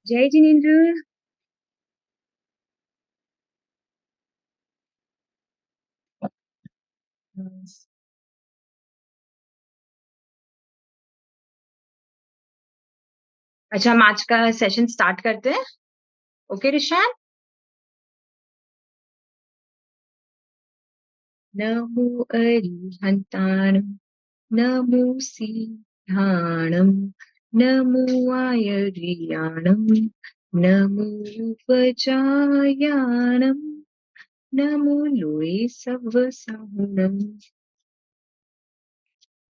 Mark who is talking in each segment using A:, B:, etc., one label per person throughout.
A: जय जिनेन्द्र। अच्छा, हम आज का सेशन स्टार्ट करते हैं। ओके रिशान। नमो अरिहंताणं, नमो सिंहाणं, नमो आयर्याणं, नमो उपजायाणं, नमो लोए सव्वसाहुणम्।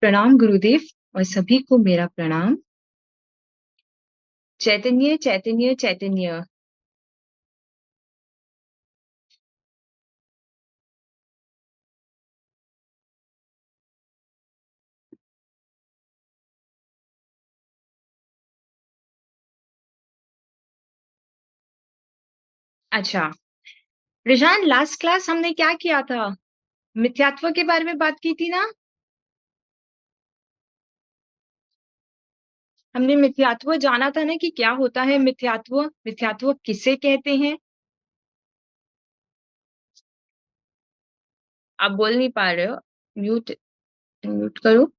A: प्रणाम गुरुदेव और सभी को मेरा प्रणाम। चैतन्य चैतन्य चैतन्य। अच्छा रिशान, लास्ट क्लास हमने क्या किया था? मिथ्यात्व के बारे में बात की थी ना। हमने मिथ्यात्व जाना था ना कि क्या होता है मिथ्यात्व, मिथ्यात्व किसे कहते हैं। आप बोल नहीं पा रहे हो। म्यूट म्यूट करो।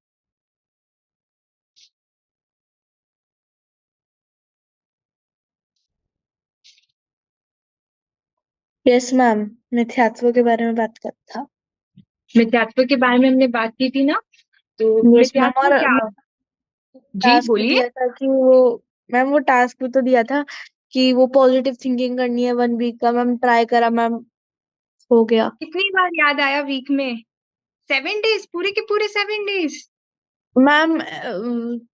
B: यस मैम, मिथ्यात्व के बारे में बात करता था।
A: मिथ्यात्व के बारे में हमने बात की थी ना, तो
B: यस मैम,
A: मिथ्यात्व
B: और
A: क्या? जी
B: टास्क भी
A: बोलिए।
B: दिया था कि वो टास्क भी तो दिया था कि वो पॉजिटिव थिंकिंग करनी है 1 वीक का। मैम ट्राई करा मैम, हो गया।
A: कितनी बार याद आया वीक में? 7 डेज, पूरे के पूरे 7 डेज।
B: मैम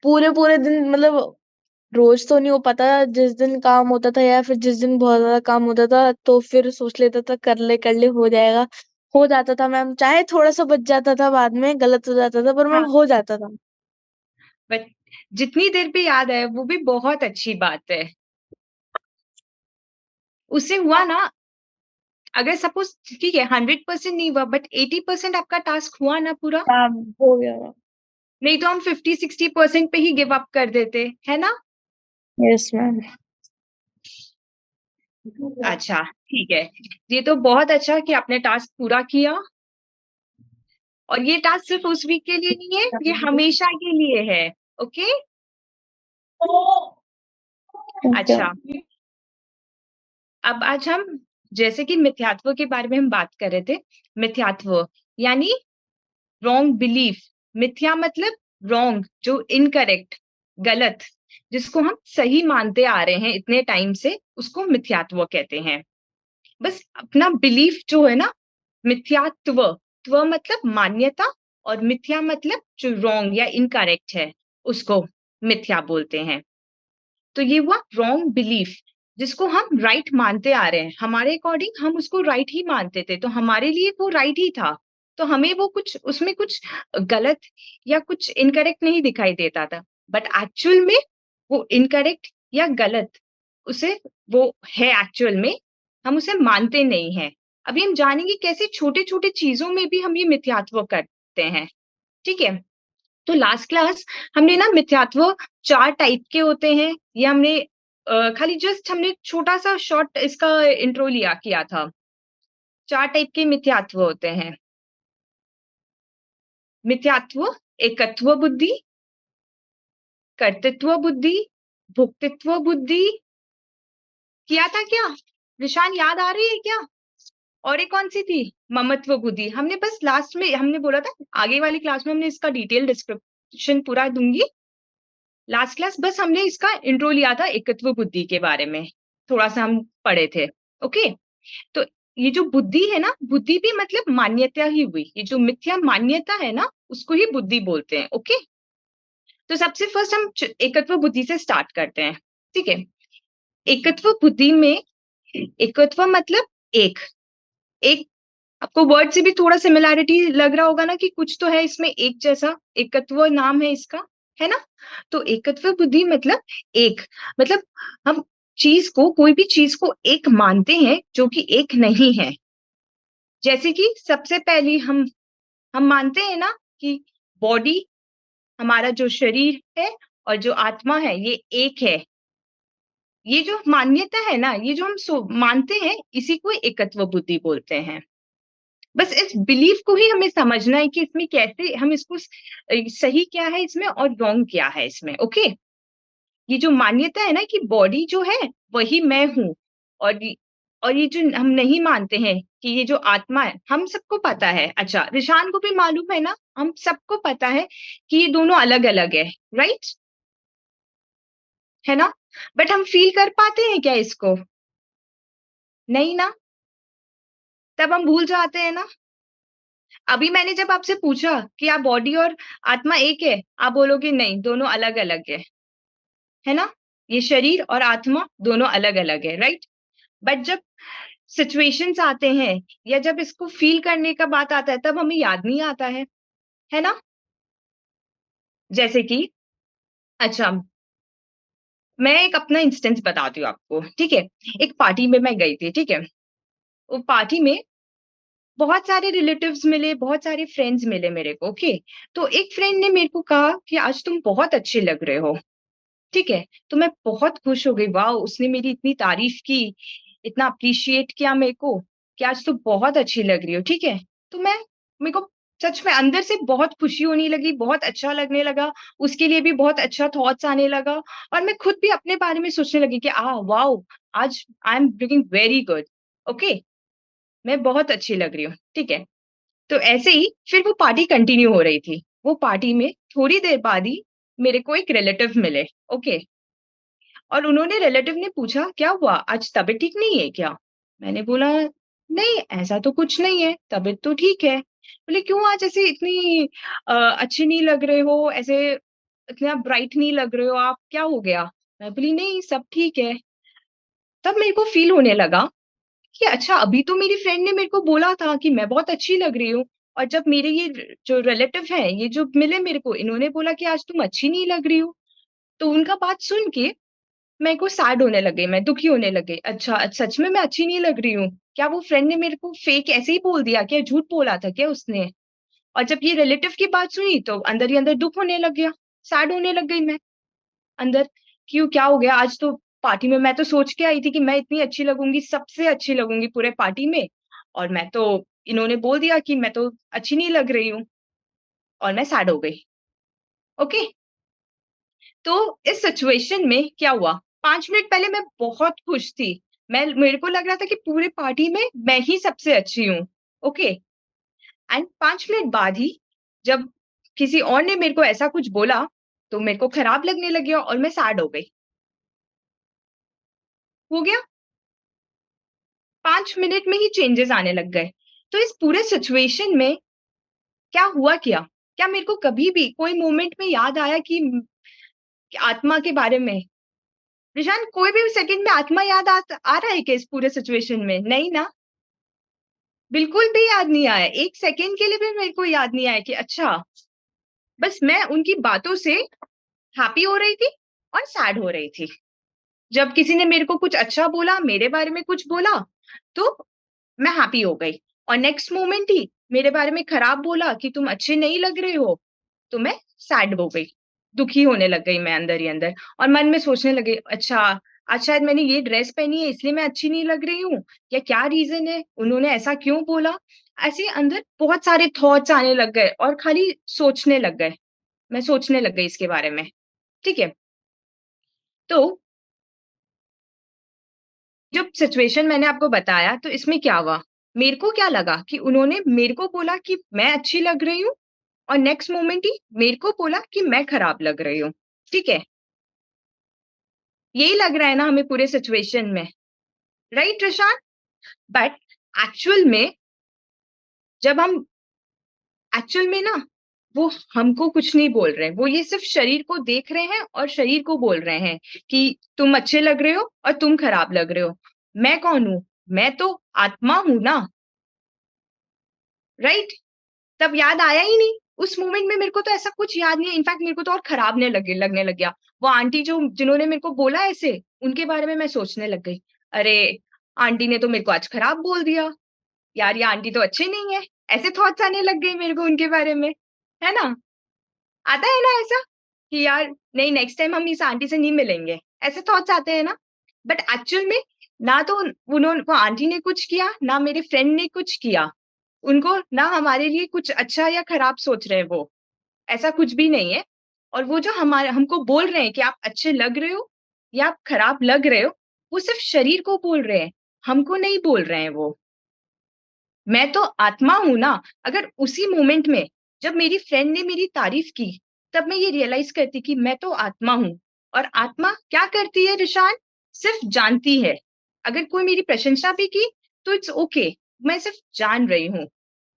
B: पूरे पूरे दिन मतलब रोज तो नहीं हो पाता। जिस दिन काम होता था या फिर जिस दिन बहुत ज्यादा काम होता था तो फिर सोच लेता था कर ले हो जाएगा। हो जाता था मैम, चाहे थोड़ा सा बच जाता था, बाद में गलत हो जाता था, पर मैम
A: हाँ,
B: हो जाता था।
A: बट जितनी देर पे याद है वो भी बहुत अच्छी बात है। उससे हुआ ना, अगर सपोज ठीक है 100% नहीं हुआ बट 80% आपका टास्क हुआ ना पूरा।
B: मैम हो गया मैम।
A: नहीं तो हम 50-60% पे ही गिव अप कर देते, है ना।
B: Yes ma'am.
A: अच्छा ठीक है, ये तो बहुत अच्छा कि आपने टास्क पूरा किया। और ये टास्क सिर्फ उस वीक के लिए नहीं है, ये हमेशा के लिए है। ओके।
B: क्या?
A: अच्छा, अब आज हम जैसे कि मिथ्यात्व के बारे में हम बात कर रहे थे। मिथ्यात्व यानी रॉन्ग बिलीफ। मिथ्या मतलब रॉन्ग, जो इनकरेक्ट, गलत, जिसको हम सही मानते आ रहे हैं इतने टाइम से, उसको मिथ्यात्व कहते हैं। बस अपना बिलीफ जो है ना, मिथ्यात्व, त्व मतलब मान्यता, और मिथ्या मतलब जो रॉन्ग या इनकरेक्ट है, उसको मिथ्या बोलते हैं। तो ये हुआ रॉन्ग बिलीफ, जिसको हम राइट मानते आ रहे हैं। हमारे अकॉर्डिंग हम उसको राइट ही मानते थे, तो हमारे लिए वो राइट ही था। तो हमें वो कुछ उसमें कुछ गलत या कुछ इनकरेक्ट नहीं दिखाई देता था। बट एक्चुअल में वो इनकरेक्ट या गलत, उसे वो है एक्चुअल में, हम उसे मानते नहीं हैं। अभी हम जानेंगे कैसे छोटे छोटे चीजों में भी हम ये मिथ्यात्व करते हैं। ठीक है। तो लास्ट क्लास हमने ना मिथ्यात्व 4 टाइप के होते हैं, ये हमने खाली जस्ट हमने छोटा सा शॉर्ट इसका इंट्रो लिया किया था। 4 टाइप के मिथ्यात्व होते हैं। मिथ्यात्व एकत्व बुद्धि, कर्तृत्व बुद्धि, भोक्तृत्व बुद्धि। किया था क्या निशान, याद आ रही है क्या? और एक कौन सी थी? ममत्व बुद्धि। हमने बस लास्ट में हमने बोला था आगे वाली क्लास में हमने इसका डिटेल डिस्क्रिप्शन पूरा दूंगी। लास्ट क्लास बस हमने इसका इंट्रो लिया था एकत्व बुद्धि के बारे में, थोड़ा सा हम पढ़े थे। ओके। तो ये जो बुद्धि है ना, बुद्धि भी मतलब मान्यता ही हुई। ये जो मिथ्या मान्यता है ना, उसको ही बुद्धि बोलते हैं। ओके। तो सबसे फर्स्ट हम एकत्व बुद्धि से स्टार्ट करते हैं। ठीक है। एकत्व बुद्धि में एकत्व मतलब एक, एक, आपको वर्ड से भी थोड़ा सिमिलैरिटी लग रहा होगा ना कि कुछ तो है इसमें एक जैसा, एकत्व नाम है इसका, है ना। तो एकत्व बुद्धि मतलब एक, मतलब हम चीज को, कोई भी चीज को एक मानते हैं जो कि एक नहीं है। जैसे कि सबसे पहली हम मानते हैं ना कि बॉडी, हमारा जो शरीर है और जो आत्मा है, ये एक है। ये जो मान्यता है ना, ये जो हम मानते हैं, इसी को एकत्व बुद्धि बोलते हैं। बस इस बिलीफ को ही हमें समझना है कि इसमें कैसे हम इसको सही क्या है इसमें और रॉन्ग क्या है इसमें, ओके? ये जो मान्यता है ना कि बॉडी जो है वही मैं हूँ, और ये जो हम नहीं मानते हैं कि ये जो आत्मा है, हम सबको पता है, अच्छा रिशान को भी मालूम है ना, हम सबको पता है कि ये दोनों अलग-अलग है, राइट? है ना? बट हम फ़ील कर पाते हैं क्या इसको? नहीं ना, तब हम भूल जाते हैं ना। अभी मैंने जब आपसे पूछा कि आप बॉडी और आत्मा एक है, आप बोलोगे नहीं, दोनों अलग-अलग है ना? ये शरीर और आत्मा दोनों अलग-अलग है, राइट? बट जब सिचुएशंस आते हैं या जब इसको फ़ील करने का बात आता है, तब हमें याद नहीं आता है ना? जैसे कि अच्छा, मैं एक अपना इंस्टेंस बताती हूँ आपको, ठीक है? एक पार्टी में मैं गई थी, ठीक है? वो पार्टी में बहुत सारे रिलेटिव्स मिले, बहुत सारे फ्रेंड्स मिले मेरे को, ओके? तो एक फ्रेंड ने मेरे को कहा कि आज तुम बहुत अच्छे लग रहे हो, ठीक है? तो मैं बहुत खुश हो गई, वॉव! उसने मेरी इतनी तारीफ़ की, इतना एप्रिशिएट किया मेरे को कि आज तो बहुत अच्छी लग रही हो, ठीक है? तो मेरे को सच में अंदर से बहुत खुशी होने लगी, बहुत अच्छा लगने लगा, उसके लिए भी बहुत अच्छा थॉट्स आने लगा और मैं खुद भी अपने बारे में सोचने लगी कि वॉव! आज I am looking very good, okay? मैं बहुत अच्छी लग रही हूँ, ठीक है? तो ऐसे ही फिर वो पार्टी कंटिन्यू हो रही थी। वो पार्टी में थोड़ी देर बाद ही मेरे को एक रिलेटिव मिले, ओके? और उन्होंने रिलेटिव ने पूछा, "क्या हुआ? आज तबीयत ठीक नहीं है क्या?" मैंने बोला, "नहीं, ऐसा तो कुछ नहीं है, तबीयत तो ठीक है।" बोले, "क्यों आज ऐसे इतनी अच्छे नहीं लग रहे हो, ऐसे इतना ब्राइट नहीं लग रहे हो आप, क्या हो गया?" मैं बोली, "नहीं, सब ठीक है।" तब मेरे को फ़ील होने लगा कि अच्छा अभी तो मेरी फ्रेंड ने मेरे को बोला था कि मैं बहुत अच्छी लग रही हूँ और जब मेरे ये जो रिलेटिव हैं, ये जो मिले मेरे को, इन्होंने बोला कि आज तुम अच्छी नहीं लग रही हो। तो उनका बात सुन के मेरे को सैड होने लग गई, मैं दुखी होने लग गई। अच्छा, सच में मैं अच्छी नहीं लग रही हूँ? क्या वो फ्रेंड ने मेरे को फेक ऐसे ही बोल दिया क्या? झूठ बोला था क्या उसने? और जब ये रिलेटिव की बात सुनी तो अंदर ही अंदर दुःख होने लग गया, सैड होने लग गई मैं अंदर, क्यों क्या हो गया? आज तो पार्टी में मैं तो सोच के आई थी कि मैं इतनी अच्छी लगूँगी, सबसे अच्छी लगूँगी पूरे पार्टी में और मैं तो इन्होंने बोल दिया कि मैं तो अच्छी नहीं लग रही हूँ और मैं सैड हो गई। ओके? तो इस सिचुएशन में क्या हुआ, 5 मिनट पहले मैं बहुत खुश थी। मेरे को लग रहा था कि पूरे पार्टी में मैं ही सबसे अच्छी हूँ। ओके? एंड 5 मिनट बाद ही जब किसी और ने मेरे को ऐसा कुछ बोला, तो मेरे को खराब लगने लग गया और मैं सैड हो गई। हो गया? 5 मिनट में ही चेंजेस आने लग गए। तो इस पूरे सिचुएशन में क्या हुआ क्या? क्या मेरे को कभी भी कोई मोमेंट में याद आया कि आत्मा के बारे में? निशान कोई भी सेकंड में आत्मा याद आ रहा है क्या इस पूरे सिचुएशन में? नहीं ना, बिल्कुल भी याद नहीं आया। 1 सेकंड के लिए भी मेरे को याद नहीं आया कि अच्छा, बस मैं उनकी बातों से हैप्पी हो रही थी और सैड हो रही थी। जब किसी ने मेरे को कुछ अच्छा बोला, मेरे बारे में कुछ बोला, तो मैं हैप्पी हो गई और नेक्स्ट मोमेंट ही मेरे बारे में खराब बोला कि तुम अच्छे नहीं लग रहे हो, तो मैं सैड हो गई, दुखी होने लग गई मैं अंदर ही अंदर और मन में सोचने लगी, अच्छा आज शायद मैंने ये ड्रेस पहनी है इसलिए मैं अच्छी नहीं लग रही हूँ या क्या रीज़न है? उन्होंने ऐसा क्यों बोला? ऐसे अंदर बहुत सारे थॉट्स आने लग गए और खाली सोचने लग गए। मैं सोचने लग गई इसके बारे में, ठीक है? तो जब सिचुएशन मैंने आपको बताया तो इसमें क्या हुआ? मेरे को क्या लगा कि उन्होंने मेरे को बोला कि मैं अच्छी लग रही हूँ और नेक्स्ट मोमेंट ही मेरे को बोला कि मैं खराब लग रही हूँ, ठीक है? यही लग रहा है ना हमें पूरे सिचुएशन में, राइट प्रशांत? बट एक्चुअल में जब हम एक्चुअल में ना वो हमको कुछ नहीं बोल रहे हैं, वो ये सिर्फ़ शरीर को देख रहे हैं और शरीर को बोल रहे हैं कि तुम अच्छे लग रहे हो और तुम खराब लग रहे हो। मैं कौन हूँ? मैं तो आत्मा हूँ ना, राइट? तब याद आया ही नहीं। उस मोमेंट में मेरे को तो ऐसा कुछ याद नहीं है, इनफैक्ट मेरे को तो और खराब ने लगने लग गया। वो आंटी जो जिन्होंने मेरे को बोला ऐसे, उनके बारे में मैं सोचने लग गई। अरे! आंटी ने तो मेरे को आज खराब बोल दिया। यार ये आंटी तो अच्छे नहीं है। ऐसे थॉट्स आने लग गए मेरे को उनके बारे में, है ना? आता है ना ऐसा? कि यार नहीं नेक्स्ट टाइम हम इस आंटी से नहीं मिलेंगे। ऐसे थॉट्स आते हैं ना? बट एक्चुअल में ना तो उन्होंने, वो आंटी ने कुछ किया, ना मेरे फ्रेंड ने कुछ किया। उनको ना हमारे लिए कुछ अच्छा या खराब सोच रहे हैं वो, ऐसा कुछ भी नहीं है। और वो जो हमारे हमको बोल रहे हैं कि आप अच्छे लग रहे हो या आप खराब लग रहे हो, वो सिर्फ शरीर को बोल रहे हैं, हमको नहीं बोल रहे हैं वो। मैं तो आत्मा हूं ना। अगर उसी मोमेंट में जब मेरी फ्रेंड ने मेरी तारीफ की, तब मैं ये रियलाइज करती कि मैं तो आत्मा हूं। और आत्मा क्या करती है ऋषान? सिर्फ जानती है। अगर कोई मेरी प्रशंसा भी की तो इट्स ओके, मैं सिर्फ जान रही हूँ।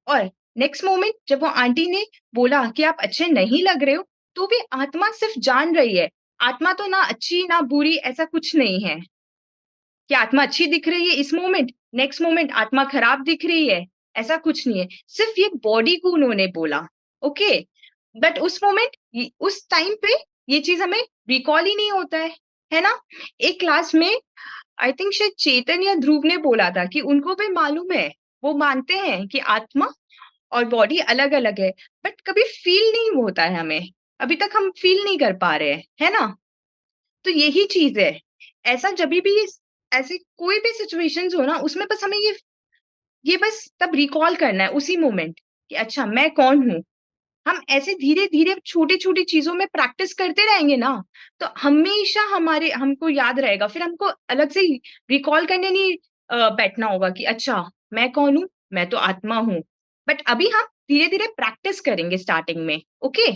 A: और नेक्स्ट मोमेंट जब वो आंटी ने बोला कि आप अच्छे नहीं लग रहे हो, तो भी आत्मा सिर्फ जान रही है। आत्मा तो ना अच्छी ना बुरी, ऐसा कुछ नहीं है कि आत्मा अच्छी दिख रही है इस मोमेंट, नेक्स्ट मोमेंट आत्मा खराब दिख रही है, ऐसा कुछ नहीं है। सिर्फ ये बॉडी को उन्होंने बोला, ओके। बट उस मोमेंट, उस टाइम पे ये चीज हमें रिकॉल ही नहीं होता है ना? एक क्लास में आई थिंक शायद चेतन या ध्रुव ने बोला था कि उनको भी मालूम है, वो मानते हैं कि आत्मा और बॉडी अलग अलग है, बट कभी फील नहीं होता है हमें। अभी तक हम फील नहीं कर पा रहे हैं, है ना? तो यही चीज है। ऐसा जब भी ऐसे कोई भी सिचुएशंस हो ना, उसमें बस हमें ये बस तब रिकॉल करना है उसी मोमेंट कि अच्छा मैं कौन हूँ। हम ऐसे धीरे धीरे छोटी छोटी चीजों में प्रैक्टिस करते रहेंगे ना, तो हमेशा हमारे हमको याद रहेगा। फिर हमको अलग से रिकॉल करने नहीं बैठना होगा कि अच्छा मैं कौन हूँ, मैं तो आत्मा हूँ। बट अभी हम धीरे धीरे प्रैक्टिस करेंगे स्टार्टिंग में, ओके।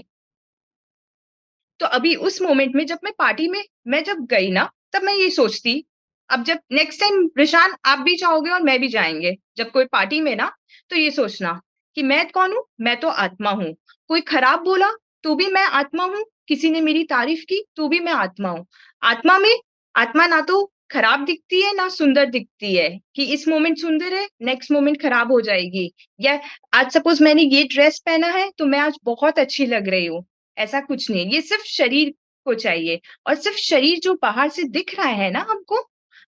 A: तो अभी उस मोमेंट में जब मैं पार्टी में मैं जब गई ना, तब मैं ये सोचती, अब जब नेक्स्ट टाइम रिशान आप भी जाओगे और मैं भी जाएंगे जब कोई पार्टी में ना, तो ये सोचना कि मैं कौन हूं, मैं तो आत्मा हूँ। कोई खराब बोला तो भी मैं आत्मा हूँ, किसी ने मेरी तारीफ की तो भी मैं आत्मा हूँ। आत्मा में, आत्मा ना तो खराब दिखती है ना सुंदर दिखती है कि इस मोमेंट सुंदर है नेक्स्ट मोमेंट खराब हो जाएगी। या आज सपोज मैंने ये ड्रेस पहना है तो मैं आज बहुत अच्छी लग रही हूँ, ऐसा कुछ नहीं। ये सिर्फ शरीर को चाहिए। और सिर्फ शरीर जो बाहर से दिख रहा है ना हमको,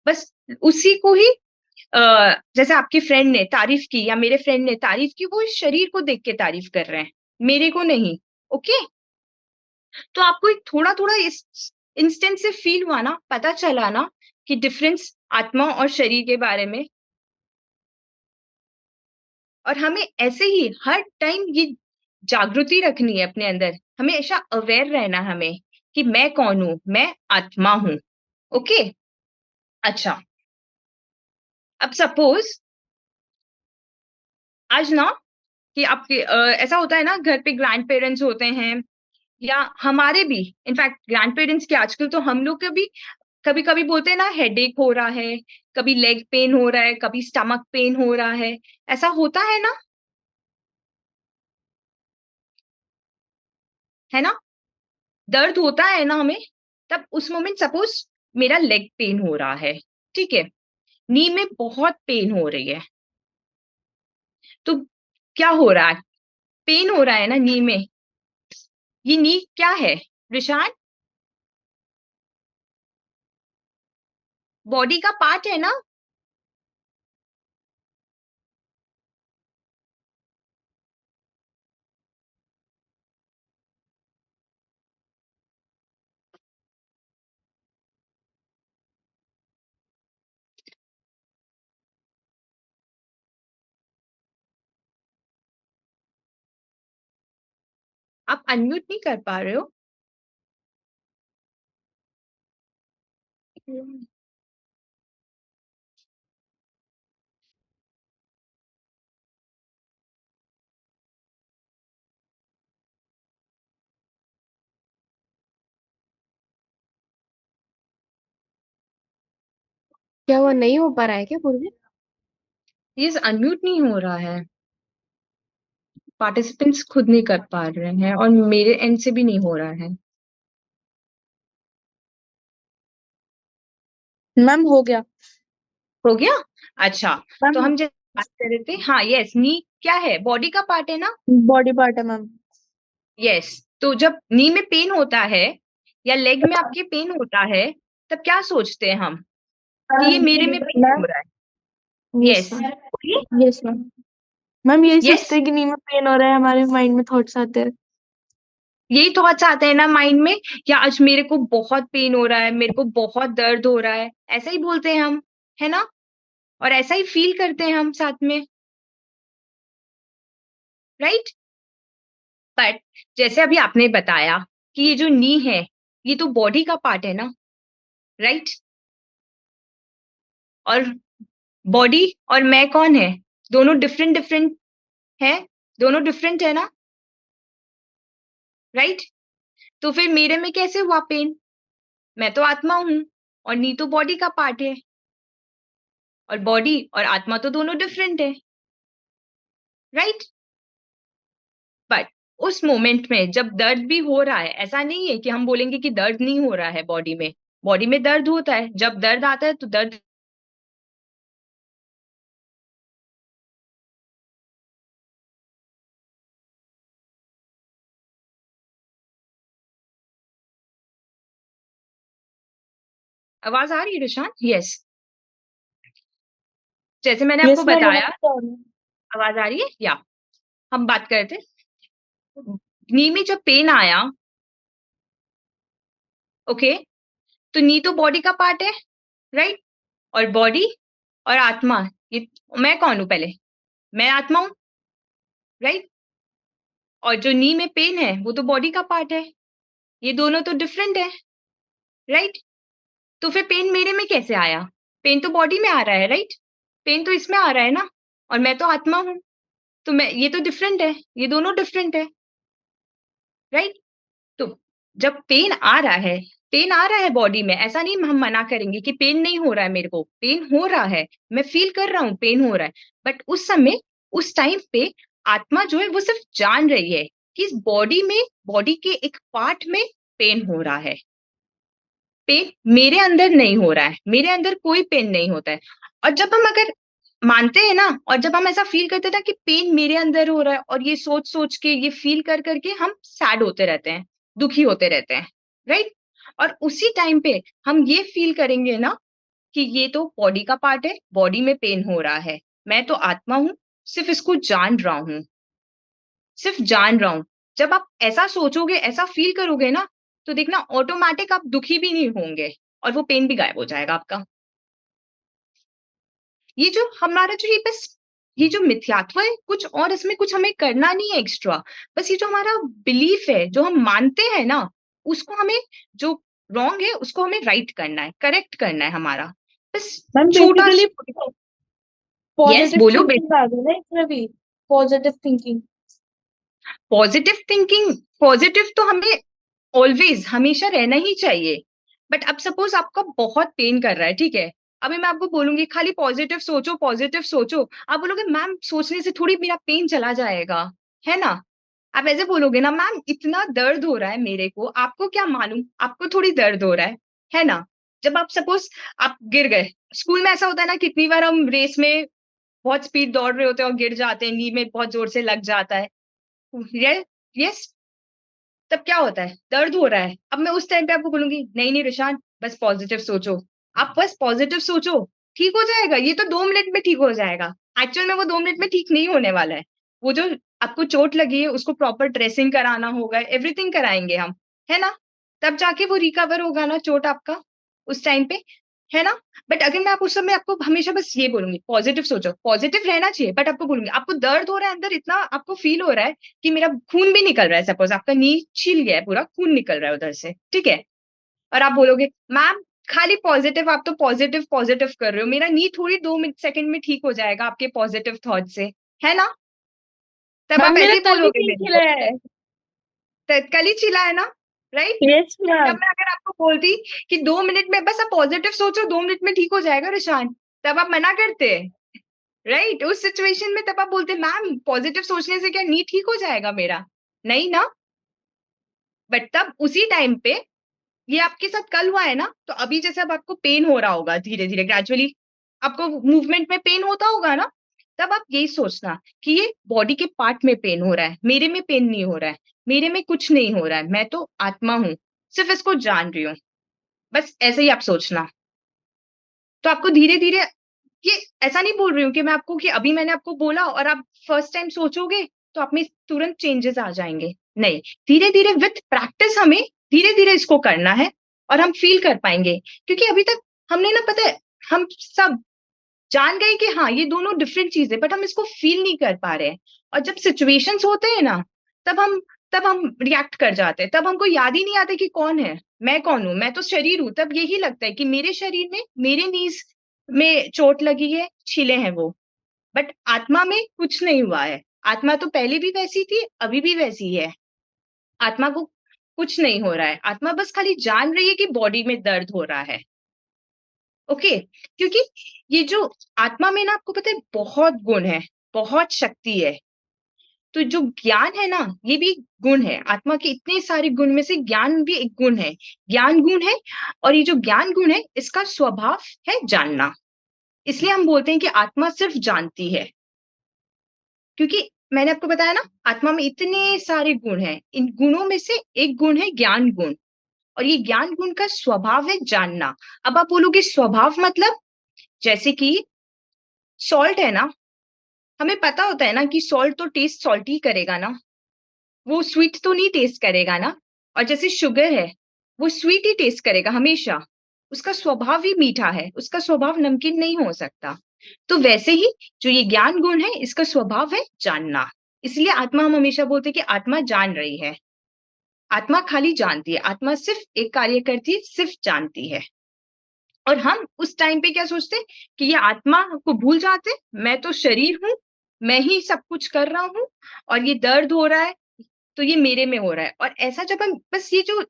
A: बस उसी को ही जैसे आपकी फ्रेंड ने तारीफ की या मेरे फ्रेंड ने तारीफ की, वो इस शरीर को देख के तारीफ कर रहे हैं, मेरे को नहीं, ओके। तो आपको एक थोड़ा थोड़ा इस इंस्टेंट से फील हुआ ना, पता चला ना कि डिफरेंस आत्मा और शरीर के बारे में। और हमें ऐसे ही हर टाइम ये जागृति रखनी है अपने अंदर, हमेशा अवेयर रहना हमें कि मैं कौन हूं, मैं आत्मा हूं, ओके। अच्छा, अब सपोज आज ना कि आपके ऐसा होता है ना, घर पे ग्रैंड पेरेंट्स होते हैं या हमारे भी, इनफैक्ट ग्रैंड पेरेंट्स के आजकल तो हम लोग के भी कभी कभी बोलते हैं ना हेडेक हो रहा है, कभी लेग पेन हो रहा है, कभी स्टमक पेन हो रहा है, ऐसा होता है ना? दर्द होता है ना हमें। तब उस मोमेंट सपोज मेरा लेग पेन हो रहा है, ठीक है, नी में बहुत पेन हो रही है, तो क्या हो रहा है? पेन हो रहा है ना नी में। ये नी क्या है रिशान? बॉडी का पार्ट है ना। आप अनम्यूट नहीं कर पा रहे हो?
B: क्या वो नहीं हो पा रहा है क्या पूर्वी?
A: ये अनम्यूट नहीं हो रहा है, पार्टिसिपेंट्स खुद नहीं कर पा रहे हैं और मेरे एंड से भी नहीं हो रहा है।
B: मैम हो गया।
A: हो गया? अच्छा। तो
B: मैम
A: हम जैसे बात कर रहे थे, हाँ यस, नी क्या है? बॉडी का पार्ट है ना।
B: बॉडी पार्ट है मैम।
A: यस। तो जब नी में पेन होता है या लेग में आपके पेन होता है, तब क्या सोचते हैं हम कि ये मेरे में पेन हो
B: मैम
A: रहा है?
B: Yes
A: yes.
B: Ma'am. Yes ma'am. Ma'am यही
A: यस।
B: सोचते हैं कि नी में पेन हो रहा है, हमारे माइंड में थॉट्स आते हैं।
A: यही थॉट्स आते हैं ना माइंड में कि आज मेरे को बहुत पेन हो रहा है, मेरे को बहुत दर्द हो रहा है, ऐसा ही बोलते हैं हम, है ना? और ऐसा ही फील करते हैं हम साथ में, राइट? बट जैसे अभी आपने बताया कि ये जो नी है, ये तो बॉडी का पार्ट है ना, राइट? और बॉडी और मैं कौन है? दोनों डिफरेंट डिफरेंट है, दोनों डिफरेंट है ना, राइट? तो फिर मेरे में कैसे हुआ पेन? मैं तो आत्मा हूँ और नी तो बॉडी का पार्ट है, और बॉडी और आत्मा तो दोनों डिफरेंट है, राइट? बट उस मोमेंट में जब दर्द भी हो रहा है, ऐसा नहीं है कि हम बोलेंगे कि दर्द नहीं हो रहा है बॉडी में। बॉडी में दर्द होता है, जब दर्द आता है तो दर्द। आवाज आ रही है रुशान? यस। जैसे मैंने आपको
B: यस मैम,
A: बताया,
B: आवाज आ रही है।
A: आवाज आ रही है या? हम बात करते, नी में जब पेन आया, ओके, तो नी तो बॉडी का पार्ट है, राइट? और बॉडी और आत्मा, ये मैं कौन हूं पहले? मैं आत्मा हूं, राइट? और जो नी में पेन है वो तो बॉडी का पार्ट है, ये दोनों तो डिफरेंट है, राइट? तो फिर पेन मेरे में कैसे आया? पेन तो बॉडी में आ रहा है, राइट? पेन तो इसमें आ रहा है ना, और मैं तो आत्मा हूं, तो मैं, ये तो डिफरेंट है, ये दोनों डिफरेंट है, राइट? तो जब पेन आ रहा है, पेन आ रहा है बॉडी में, ऐसा नहीं हम मना करेंगे कि पेन नहीं हो रहा है, मेरे को पेन हो रहा है, मैं फील कर रहा हूँ पेन हो रहा है। बट उस समय, उस टाइम पे आत्मा जो है वो सिर्फ जान रही है कि इस बॉडी में, बॉडी के एक पार्ट में पेन हो रहा है। पेन मेरे अंदर नहीं हो रहा है, मेरे अंदर कोई पेन नहीं होता है। और जब हम अगर मानते हैं ना, और जब हम ऐसा फील करते हैं ना कि पेन मेरे अंदर हो रहा है, और ये सोच सोच के, ये फील कर करके हम सैड होते रहते हैं, दुखी होते रहते हैं, राइट? और उसी टाइम पे हम ये फील करेंगे ना कि ये तो बॉडी का पार्ट है, बॉडी में पेन हो रहा है, मैं तो आत्मा हूं, सिर्फ इसको जान रहा हूं, सिर्फ जान रहा हूं। जब आप ऐसा सोचोगे, ऐसा फील करोगे ना, तो देखना ऑटोमेटिक आप दुखी भी नहीं होंगे, और वो पेन भी गायब हो जाएगा आपका। ये जो हमारा जो ये बस, ये जो मिथ्यात्व है, कुछ और इसमें कुछ हमें करना नहीं है एक्स्ट्रा। बस ये जो हमारा बिलीफ है, जो हम मानते हैं ना, उसको हमें, जो रॉन्ग है उसको हमें राइट करना है, करेक्ट करना है हमारा। बस
B: मैम
A: छोटा,
B: बेसिकली
A: यस
B: पॉजिटिव
A: बोलो बेटा।
B: थिंकिंग आ गई ना इसमें भी। Positive thinking.
A: Positive thinking, positive तो हमें ऑलवेज, हमेशा रहना ही चाहिए। बट अब सपोज आपका बहुत पेन कर रहा है, ठीक है? अभी मैं आपको बोलूंगी खाली पॉजिटिव सोचो, पॉजिटिव सोचो, आप बोलोगे मैम सोचने से थोड़ी मेरा पेन चला जाएगा, है ना? आप ऐसे बोलोगे ना, मैम इतना दर्द हो रहा है मेरे को, आपको क्या मालूम, आपको थोड़ी दर्द हो रहा है ना? जब आप सपोज आप गिर गए, स्कूल में ऐसा होता है ना, कितनी बार हम रेस में बहुत स्पीड दौड़ रहे होते हैं और गिर जाते हैं, नी में बहुत जोर से लग जाता है, यस। तब क्या होता है? दर्द हो रहा है। अब मैं उस टाइम पे आपको बोलूँगी, नहीं, नहीं रिशान, बस पॉज़िटिव सोचो। आप बस पॉज़िटिव सोचो, ठीक हो जाएगा। ये तो 2 मिनट में ठीक हो जाएगा। एक्चुअल में वो 2 मिनट में ठीक नहीं होने वाला है। वो जो आपको चोट लगी है, उसको प्रॉपर ड्रेसिंग कराना होगा, एवरीथिंग कराएँगे हम, है ना? तब जाके वो रिकवर होगा ना चोट आपका, उस टाइम पे, है ना? बट अगर मैं आप उस समय आपको हमेशा बस ये बोलूँगी, पॉज़िटिव सोचो, पॉज़िटिव रहना चाहिए, बट आपको बोलूँगी, आपको दर्द हो रहा है अंदर, इतना आपको फ़ील हो रहा है कि मेरा खून भी निकल रहा है, सपोज़ आपका नी छिल गया है पूरा, खून निकल रहा है उधर से, ठीक है? और आप बोलोगे, मैम खाली पॉज़िटिव, आप तो पॉज़िटिव, पॉज़िटिव कर रहे हो, मेरा नी थोड़ी 2 मिनट सेकंड में ठीक हो जाएगा आपके पॉज़िटिव थॉट से, है ना? तब
B: मैम
A: आप ऐसे
B: मेरा
A: ही
B: कल ही
A: बोलोगे
B: नहीं
A: मेरे
B: खिला
A: को,
B: है।
A: कल ही छिला है ना, राइट?
B: यस
A: तब
B: मैम।
A: मैं अगर आपको बोलती कि 2 मिनट में बस आप पॉज़िटिव सोचो, 2 मिनट में ठीक हो जाएगा रिशान, तब आप मना करते, राइट? उस सिचुएशन में तब आप बोलते, मैम पॉज़िटिव सोचने से क्या नी ठीक हो जाएगा मेरा? नहीं ना? बट तब उसी टाइम पे ये आपके साथ कल हुआ है ना, तो अभी जैसे अब आपको पेन हो रहा होगा धीरे-धीरे ग्रेजुअली, आपको मूवमेंट में पेन होता होगा ना, तब आप यही सोचना कि ये बॉडी के पार्ट में पेन हो रहा है, मेरे में पेन नहीं हो रहा है, मेरे में कुछ नहीं हो रहा है, मैं तो आत्मा हूँ, सिर्फ़ इसको जान रही हूँ। बस ऐसे ही आप सोचना। तो आपको धीरे-धीरे, ये ऐसा नहीं बोल रही हूँ कि मैं आपको, कि अभी मैंने आपको बोला और आप फर्स्ट टाइम सोचोगे, तो आप में तुरंत चेंजेज़ आ जाएँगे। नहीं, धीरे-धीरे विथ प्रैक्टिस हमें धीरे-धीरे इसको करना है और हम फ़ील कर पाएँगे। क्योंकि अभी तक हमने ना पता है, हम सब जान गए कि हाँ, ये दोनों डिफरेंट चीज़ है, बट हम इसको फ़ील नहीं कर पा रहे हैं। और जब सिचुएशंस होते हैं ना, तब हम तब हम रिएक्ट कर जाते हैं। तब हमको याद ही नहीं आता कि कौन है? मैं कौन हूँ? मैं तो शरीर हूँ। तब यही लगता है कि मेरे शरीर में, मेरे नीज़ में चोट लगी है, छीले हैं वो। बट आत्मा में कुछ नहीं हुआ है। आत्मा तो पहले भी वैसी थी, अभी भी वैसी है। आत्मा को कुछ नहीं हो रहा है। आत्मा बस खाली जान रही है कि बॉडी में दर्द हो रहा है। ओके? क्योंकि ये जो आत्मा में ना, आपको पता है, बहुत गुण है, बहुत शक्ति है। तो जो ज्ञान है ना, ये भी एक गुण है। आत्मा के इतने सारे गुण में से ज्ञान भी एक गुण है। ज्ञान गुण है, और ये जो ज्ञान गुण है, इसका स्वभाव है जानना। इसलिए हम बोलते हैं कि आत्मा सिर्फ जानती है। क्योंकि मैंने आपको बताया ना, आत्मा में इतने सारे गुण हैं। इन गुणों में से एक गुण है ज्ञान गुण, और ये ज्ञान गुण का स्वभाव है जानना। अब आप बोलोगे स्वभाव मतलब? जैसे कि सॉल्ट है ना, हमें पता होता है ना कि सॉल्ट तो टेस्ट सॉल्टी ही करेगा ना, वो स्वीट तो नहीं टेस्ट करेगा ना। और जैसे शुगर है, वो स्वीट ही टेस्ट करेगा हमेशा। उसका स्वभाव ही मीठा है, उसका स्वभाव नमकीन नहीं हो सकता। तो वैसे ही जो ये ज्ञान गुण है, इसका स्वभाव है जानना। इसलिए आत्मा, हम हमेशा बोलते हैं कि आत्मा जान रही है। आत्मा खाली जानती है, आत्मा सिर्फ एक कार्य करती है, सिर्फ जानती है। और हम उस टाइम पे क्या सोचते हैं कि ये आत्मा को भूल जाते हैं, मैं तो शरीर हूँ, मैं ही सब कुछ कर रहा हूँ, और ये दर्द हो रहा है, तो ये मेरे में हो रहा है। और ऐसा जब हम, बस ये जो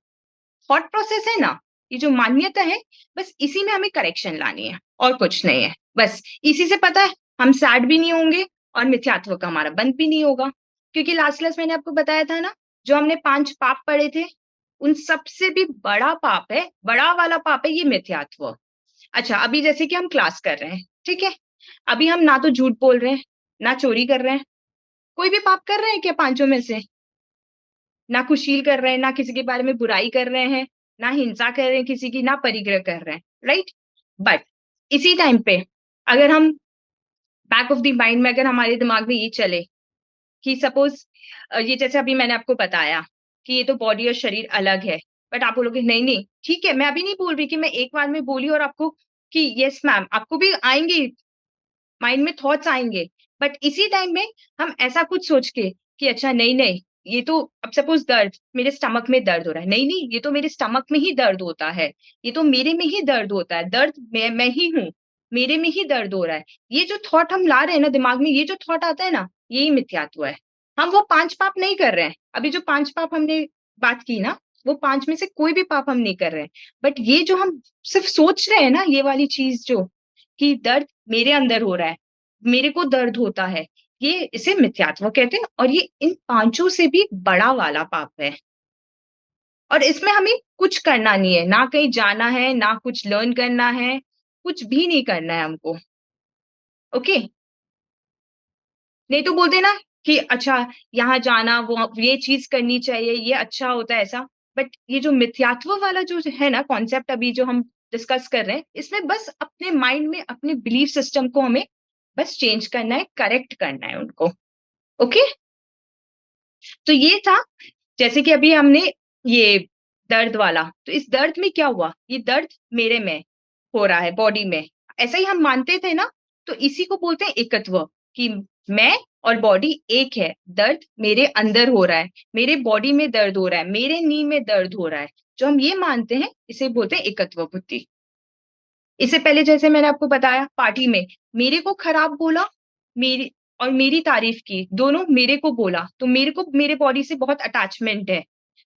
A: थॉट प्रोसेस है ना, ये जो मान्यता है, बस इसी में हमें करेक्शन लानी है, और कुछ नहीं है। बस इसी से पता है, हम सैड भी नहीं होंगे, और मिथ्यात्व का हमारा बंद भी नहीं होगा। क्योंकि लास्ट क्लास मैंने आपको बताया था ना, जो हमने 5 पाप पढ़े थे, उन सबसे भी बड़ा पाप है, बड़ा वाला पाप है ये मिथ्यात्व। अच्छा, अभी जैसे कि हम क्लास कर रहे हैं, ठीक है? अभी हम ना तो झूठ बोल रहे हैं, ना चोरी कर रहे हैं, कोई भी पाप कर रहे हैं क्या पाँचों में से? ना कुशील कर रहे हैं, ना किसी के बारे में बुराई कर रहे हैं, ना हिंसा कर रहे हैं किसी की, ना परिग्रह कर रहे हैं, राइट? बट इसी टाइम पे अगर हम बैक ऑफ द माइंड में, अगर हमारे दिमाग में ये चले कि सपोज ये जैसे अभी मैंने आपको बताया कि ये तो बॉडी और शरीर अलग है, बट आप बोलोगे नहीं नहीं ठीक है, मैं अभी नहीं बोल रही कि मैं एक बार में बोली और आपको कि यस मैम, आपको भी आएंगे माइंड में थॉट्स आएँगे, बट इसी टाइम में हम ऐसा कुछ सोच के कि अच्छा नहीं-नहीं, ये तो, अब सपोज़ दर्द, मेरे स्टमक में दर्द हो रहा है। नहीं-नहीं, ये तो मेरे स्टमक में ही दर्द होता है। ये तो मेरे में ही दर्द होता है। दर्द मैं ही हूँ, मेरे में ही दर्द हो रहा है। ये जो थॉट हम ला रहे हैं ना दिमाग में, ये जो थॉट आता है ना, यही मिथ्यात्व है। हम वो 5 पाप नहीं कर रहे हैं। अभी जो 5 पाप हमने बात की ना, वो 5 में से कोई भी पाप हम नहीं कर रहे हैं। बट ये जो हम सिर्फ़ सोच रहे हैं ना, ये वाली चीज़ जो, कि दर्द मेरे अंदर हो रहा है, मेरे को दर्द होता है, ये इसे मिथ्यात्व कहते हैं, और ये इन पाँचों से भी बड़ा वाला पाप है। और इसमें हमें कुछ करना नहीं है, ना कहीं जाना है, ना कुछ लर्न करना है, कुछ भी नहीं करना है हमको, ओके? नहीं तो बोलते हैं ना कि अच्छा, यहाँ जाना, वो ये चीज़ करनी चाहिए, ये अच्छा होता है ऐसा। बट ये जो मिथ्यात्व वाला जो है ना कॉन्सेप्ट अभी जो हम डिस्कस कर रहे हैं, इसमें बस अपने माइंड में अपने बिलीफ सिस्टम को हमें बस चेंज करना है, करेक्ट करना है उनको, ओके? तो ये था, जैसे कि अभी हमने ये दर्द वाला, तो इस दर्द में क्या हुआ? ये दर्द मेरे में हो रहा है, बॉडी में। ऐसा ही हम मानते थे ना, तो इसी को बोलते हैं एकत्व, कि मैं और बॉडी एक है। दर्द मेरे अंदर हो रहा है, मेरे बॉडी में दर्द हो रहा है, मेरे नी में दर्द हो रहा है। जो हम ये मानते हैं, इसे बोलते हैं एकत्व बुद्धि। इससे पहले जैसे मैंने आपको बताया पार्टी में, मेरे को खराब बोला, मेरी और मेरी तारीफ की, दोनों मेरे को बोला, तो मेरे को मेरे बॉडी से बहुत अटैचमेंट है।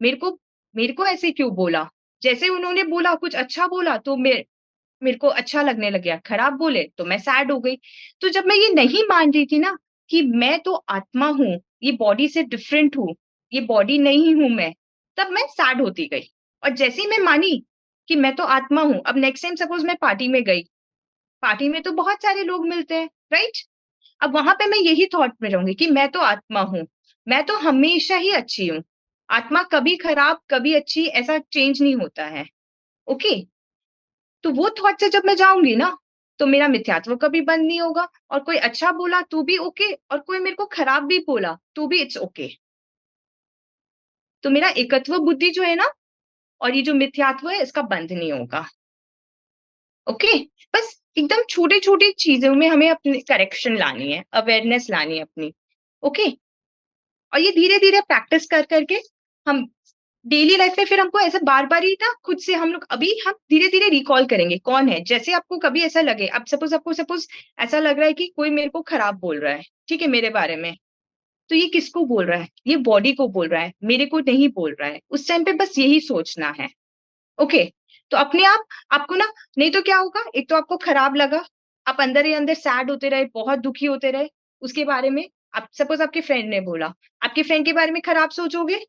A: मेरे को ऐसे क्यों बोला? जैसे उन्होंने बोला, कुछ अच्छा बोला, तो मेरे को अच्छा लगने लग गया, खराब बोले तो मैं सैड हो गई। तो जब मैं ये नहीं मान रही थी ना कि मैं तो आत्मा हूँ, ये बॉडी से डिफरेंट हूँ, ये बॉडी नहीं हूँ मैं, तब मैं सैड होती गई। और जैसे ही मैं मानी कि मैं तो आत्मा हूँ, अब नेक्स्ट टाइम सपोज़ मैं पार्टी में गई, पार्टी में तो बहुत सारे लोग मिलते हैं, राइट? अब वहाँ पे मैं यही थॉट में रहूँगी कि मैं तो आत्मा हूँ, मैं तो हमेशा ही अच्छी हूँ। आत्मा कभी खराब, कभी अच्छी, ऐसा चेंज नहीं होता है, ओके? तो वो थॉट से जब मैं जाऊँगी ना, तो मेरा मिथ्यात्व कभी बंद नहीं होगा, और कोई अच्छा बोला तो भी ओके, और कोई मेरे को खराब भी बोला तो भी इट्स ओके। तो मेरा एकत्व बुद्धि जो है ना, और ये जो मिथ्यात्व है, इसका बंध नहीं होगा। ओके, बस एकदम छोटे छोटे चीजों में हमें अपनी करेक्शन लानी है, अवेयरनेस लानी है अपनी। ओके, और ये धीरे धीरे प्रैक्टिस कर करके हम डेली लाइफ में फिर हमको ऐसे बार बार ही ना खुद से हम लोग अभी हम धीरे धीरे रिकॉल करेंगे कौन है। जैसे आपको कभी ऐसा लगे, अब सपोज आपको सपोज ऐसा लग रहा है कि कोई मेरे को खराब बोल रहा है, ठीक है, मेरे बारे में, तो ये किसको बोल रहा है? ये बॉडी को बोल रहा है, मेरे को नहीं बोल रहा है। उस टाइम पे बस यही सोचना है। ओके, तो अपने आप आपको ना, नहीं तो क्या होगा, एक तो आपको खराब लगा, आप अंदर ही अंदर सैड होते रहे, बहुत दुखी होते रहे उसके बारे में। आप सपोज आपके फ्रेंड ने बोला, आपके फ्रेंड के बारे में खराब सोचोगे,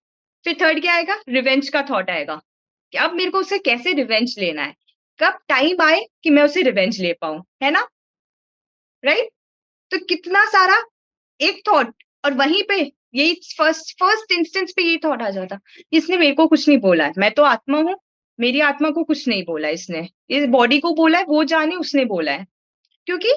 A: फिर थर्ड क्या आएगा? रिवेंज का थॉट आएगा कि अब मेरे को उससे कैसे रिवेंज लेना है, कब टाइम आए कि मैं उसे रिवेंज ले पाऊं, है ना? राइट? तो कितना सारा एक थॉट, और वहीं पे यही फर्स्ट फर्स्ट इंस्टेंस पे यही थॉट आ जाता, इसने मेरे को कुछ नहीं बोला है, मैं तो आत्मा हूँ, मेरी आत्मा को कुछ नहीं बोला इसने, इस बॉडी को बोला है, वो जाने उसने बोला है। क्योंकि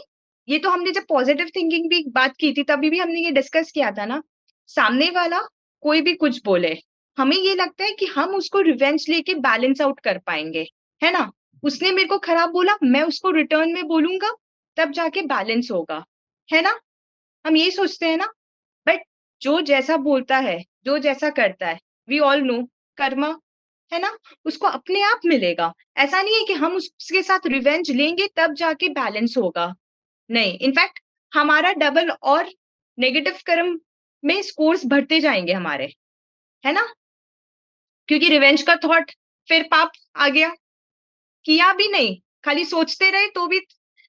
A: ये तो हमने जब पॉजिटिव थिंकिंग की बात की थी तभी भी हमने ये डिस्कस किया था ना, सामने वाला कोई भी कुछ बोले, हमें ये लगता है कि हम उसको रिवेंज लेके बैलेंस आउट कर पाएंगे, है ना? उसने मेरे को खराब बोला, मैं उसको रिटर्न में बोलूंगा, तब जाके बैलेंस होगा, है ना? हम यही सोचते हैं ना। बट जो जैसा बोलता है, जो जैसा करता है, वी ऑल नो, कर्मा, है ना, उसको अपने आप मिलेगा। ऐसा नहीं है कि हम उसके साथ रिवेंज लेंगे तब जाके बैलेंस होगा। नहीं, इनफैक्ट हमारा डबल और नेगेटिव कर्म में स्कोर्स बढ़ते जाएंगे हमारे, है ना? क्योंकि रिवेंज का थॉट, फिर पाप आ गया, किया भी नहीं, खाली सोचते रहे तो भी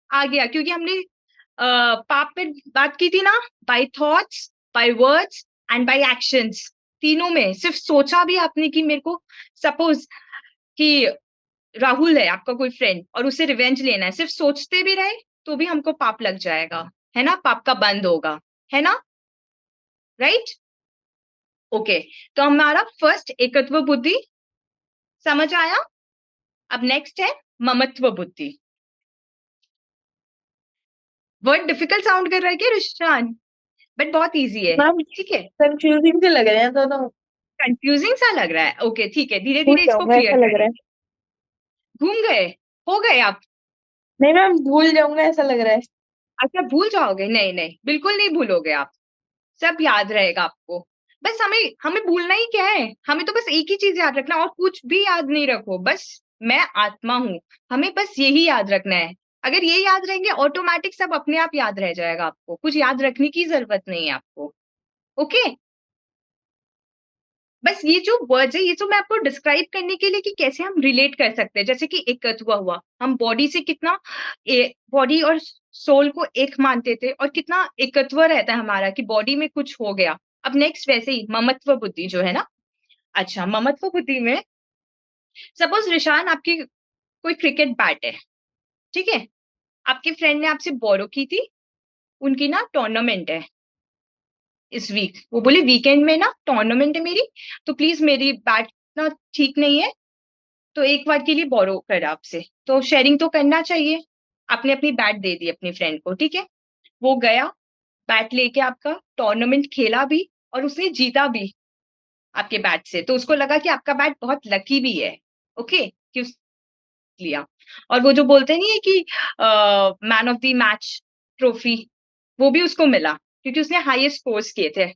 A: आ गया, क्योंकि हमने पाप पे बात की थी ना, by thoughts, by words and by actions, तीनों में सिर्फ सोचा भी आपने कि मेरे को सपोज कि राहुल है आपका कोई फ्रेंड और उसे रिवेंज लेना है, सिर्फ सोचते भी रहे तो भी हमको पाप लग जाएगा, है ना? पाप का बंद होगा, है ना? राइट? ओके, तो हमारा फर्स्ट एकत्व बुद्धि समझ आया। अब नेक्स्ट है ममत्व बुद्धि। वर्ड डिफिकल्ट साउंड कर रहा है क्या रुशान? बट बहुत इजी है,
B: मैम
A: ठीक है।
B: कंफ्यूजिंग से लग रहे हैं दोनों।
A: कंफ्यूजिंग सा लग रहा है, ओके ठीक है, धीरे
B: भूल
A: धीरे इसको
B: जाऊंगा
A: क्लियर
B: ऐसा लग रहा है।
A: करेंगे। घूम गए, हो गए आप?
B: नहीं मैम भूल जाऊंगा ऐसा लग रहा है।
A: अच्छा, भूल जाओगे? नहीं नहीं, बिल्कुल नहीं भूलोगे आप, सब याद रहेगा आपको। बस हमें हमें भूलना ही क्या है, हमें तो बस एक ही चीज याद रखना, और कुछ भी याद नहीं रखो, बस मैं आत्मा हूं, हमें बस यही याद रखना है। अगर ये याद रहेंगे ऑटोमेटिक सब अपने आप याद रह जाएगा, आपको कुछ याद रखने की जरूरत नहीं है आपको। ओके, बस ये जो वर्ड्स है, ये जो मैं आपको डिस्क्राइब करने के लिए कि कैसे हम रिलेट कर सकते हैं, जैसे कि एकत्व हुआ, हम बॉडी से कितना बॉडी और सोल को एक मानते थे, और कितना एकत्व रहता है हमारा कि बॉडी में कुछ हो गया। अब नेक्स्ट वैसे ही ममत्व बुद्धि जो है ना, अच्छा ममत्व बुद्धि में सपोज रिशान आपकी कोई क्रिकेट बैट है, ठीक है, आपके फ्रेंड ने आपसे बोरो की थी, उनकी ना टूर्नामेंट है इस वीक, वो बोले वीकेंड में ना टूर्नामेंट है मेरी, तो प्लीज मेरी बैट ना ठीक नहीं है, तो एक बार के लिए बोरो कर आपसे, तो शेयरिंग तो करना चाहिए। आपने अपनी बैट दे दी अपनी फ्रेंड को, ठीक है, वो गया बैट लेके आपका टूर्नामेंट खेला भी, और उसने जीता भी आपके बैट से, तो उसको लगा कि आपका बैट बहुत लकी भी है। ओके, कि उस लिया, और वो जो बोलते नहीं है कि man of the match trophy, वो भी उसको मिला क्योंकि उसने हाईएस्ट स्कोर्स किए थे,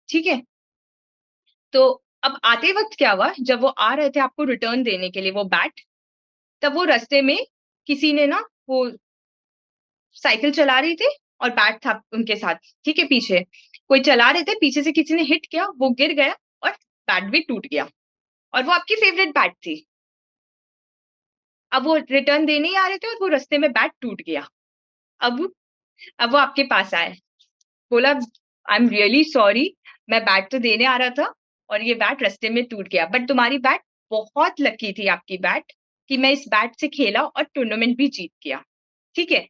A: ठीक है। तो अब आते वक्त क्या हुआ, जब वो आ रहे थे आपको रिटर्न देने के लिए वो बैट, तब वो रास्ते में किसी ने ना, वो साइकिल चला रही थी और बैट था उनके साथ, ठीक है, पीछे कोई चला रहे थे, पीछे से किसी ने हिट किया, वो गिर गया और बैट भी टूट गया, और वो आपकी फेवरेट बैट थी। अब वो रिटर्न देने ही आ रहे थे और वो रास्ते में बैट टूट गया। अब अब वो आपके पास आए, बोला आई एम रियली सॉरी, मैं बैट तो देने आ रहा था और ये बैट रास्ते में टूट गया, बट तुम्हारी बैट बहुत लकी थी, आपकी बैट, कि मैं इस बैट से खेला और टूर्नामेंट भी जीत गया, ठीक है।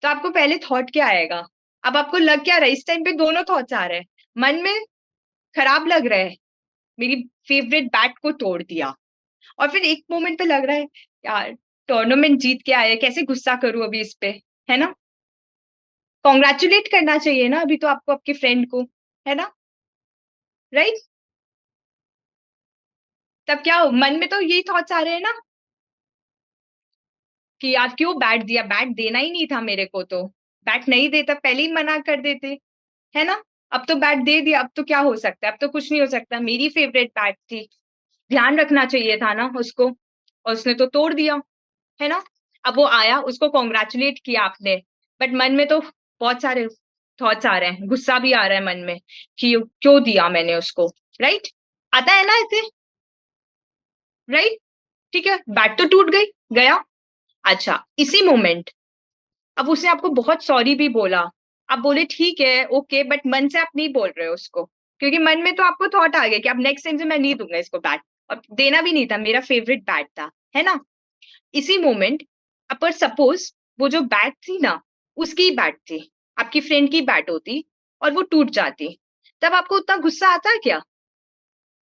A: तो आपको पहले थॉट क्या आएगा? अब आपको लग क्या रहा है इस टाइम पे? दोनों थॉट्स आ रहे हैं मन में, खराब लग रहा है, मेरी फेवरेट बैट को तोड़ दिया, और फिर एक मोमेंट पे लग रहा है यार टूर्नामेंट जीत के आए, कैसे गुस्सा करूं अभी इस पे, है ना? कॉन्ग्रेचुलेट करना चाहिए ना अभी तो आपको, आपके फ्रेंड को, है ना? राइट? तब क्या मन में तो यही थॉट्स आ रहे हैं ना कि यार क्यों बैट दिया, बैट देना ही नहीं था मेरे को, तो बैट नहीं देता पहले ही मना कर देते, है ना। अब तो बैट दे दिया, अब तो क्या हो सकता है, अब तो कुछ नहीं हो सकता, मेरी फेवरेट बैट थी, ध्यान रखना चाहिए था ना उसको, और उसने तो तोड़ दिया, है ना। अब वो आया, उसको कॉन्ग्रेचुलेट किया आपने, बट मन में तो बहुत सारे थॉट्स आ रहे हैं, गुस्सा भी आ रहा है मन में कि क्यों दिया मैंने उसको, राइट। आता है ना ऐसे, राइट। ठीक है, बैट तो टूट गई, गया। अच्छा, इसी मोमेंट अब उसने आपको बहुत सॉरी भी बोला, आप बोले ठीक है ओके, बट मन से आप नहीं बोल रहे हो उसको, क्योंकि मन में तो आपको थॉट आ गया कि अब नेक्स्ट टाइम से मैं नहीं दूंगा इसको बैट, और देना भी नहीं था, मेरा फेवरेट बैट था, है ना। इसी मोमेंट अपर सपोज वो जो बैट थी ना, उसकी बैट थी, आपकी फ्रेंड की बैट होती और वो टूट जाती, तब आपको उतना गुस्सा आता क्या।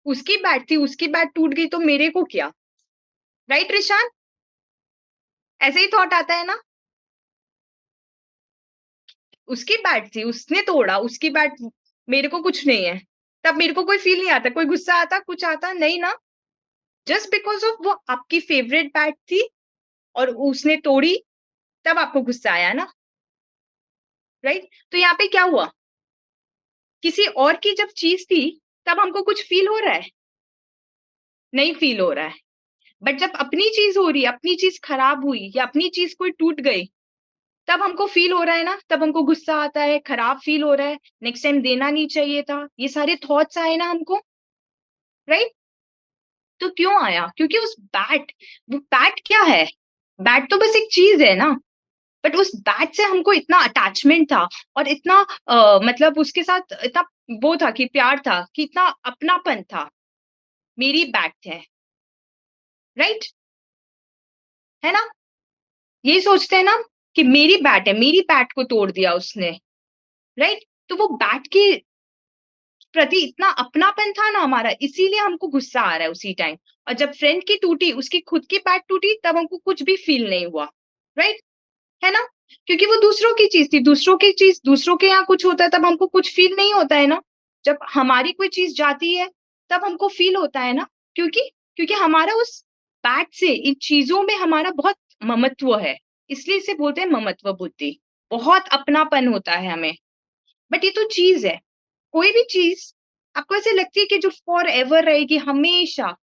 A: उसकी बैट थी, उसकी बैट टूट गई तो मेरे को क्या, राइट रिशान। ऐसे ही थॉट आता है ना, उसकी बैट थी, उसने तोड़ा, उसकी बैट, मेरे को कुछ नहीं है, तब मेरे को कोई फील नहीं आता, कोई गुस्सा आता, कुछ आता नहीं ना। जस्ट बिकॉज ऑफ वो आपकी फेवरेट बैट थी और उसने तोड़ी, तब आपको गुस्सा आया ना, राइट। तो यहाँ पे क्या हुआ, किसी और की जब चीज थी तब हमको कुछ फील हो रहा है, नहीं फील हो रहा है, बट जब अपनी चीज हो रही है, अपनी चीज खराब हुई या अपनी चीज कोई टूट गई, तब हमको फील हो रहा है ना, तब हमको गुस्सा आता है, खराब फील हो रहा है, नेक्स्ट टाइम देना नहीं चाहिए था, ये सारे थॉट्स आए ना हमको, राइट। तो क्यों आया, क्योंकि उस बैट, वो बैट क्या है, बैट तो बस एक चीज है ना, बट उस बैट से हमको इतना अटैचमेंट था, और इतना मतलब उसके साथ इतना वो था कि प्यार था, कि इतना अपनापन था, मेरी बैट है, राइट, है ना। यही सोचते हैं ना कि मेरी बैट है, मेरी बैट को तोड़ दिया उसने, राइट। तो वो बैट के प्रति इतना अपनापन था ना हमारा, इसीलिए हमको गुस्सा आ रहा है उसी टाइम। और जब फ्रेंड की टूटी, उसकी खुद की बैट टूटी, तब हमको कुछ भी फील नहीं हुआ, राइट, है ना। क्योंकि वो दूसरों की चीज थी, दूसरों की चीज, दूसरों के यहाँ कुछ होता है तब हमको कुछ फील नहीं होता है ना, जब हमारी कोई चीज जाती है तब हमको फील होता है ना, क्योंकि क्योंकि हमारा उस बैट से, इन चीजों में हमारा बहुत ममत्व है, इसलिए इसे बोलते हैं ममत्व बुद्धि, बहुत अपनापन होता है हमें। बट ये तो चीज है, कोई भी चीज आपको ऐसे लगती है कि जो फॉर एवर रहेगी हमेशा,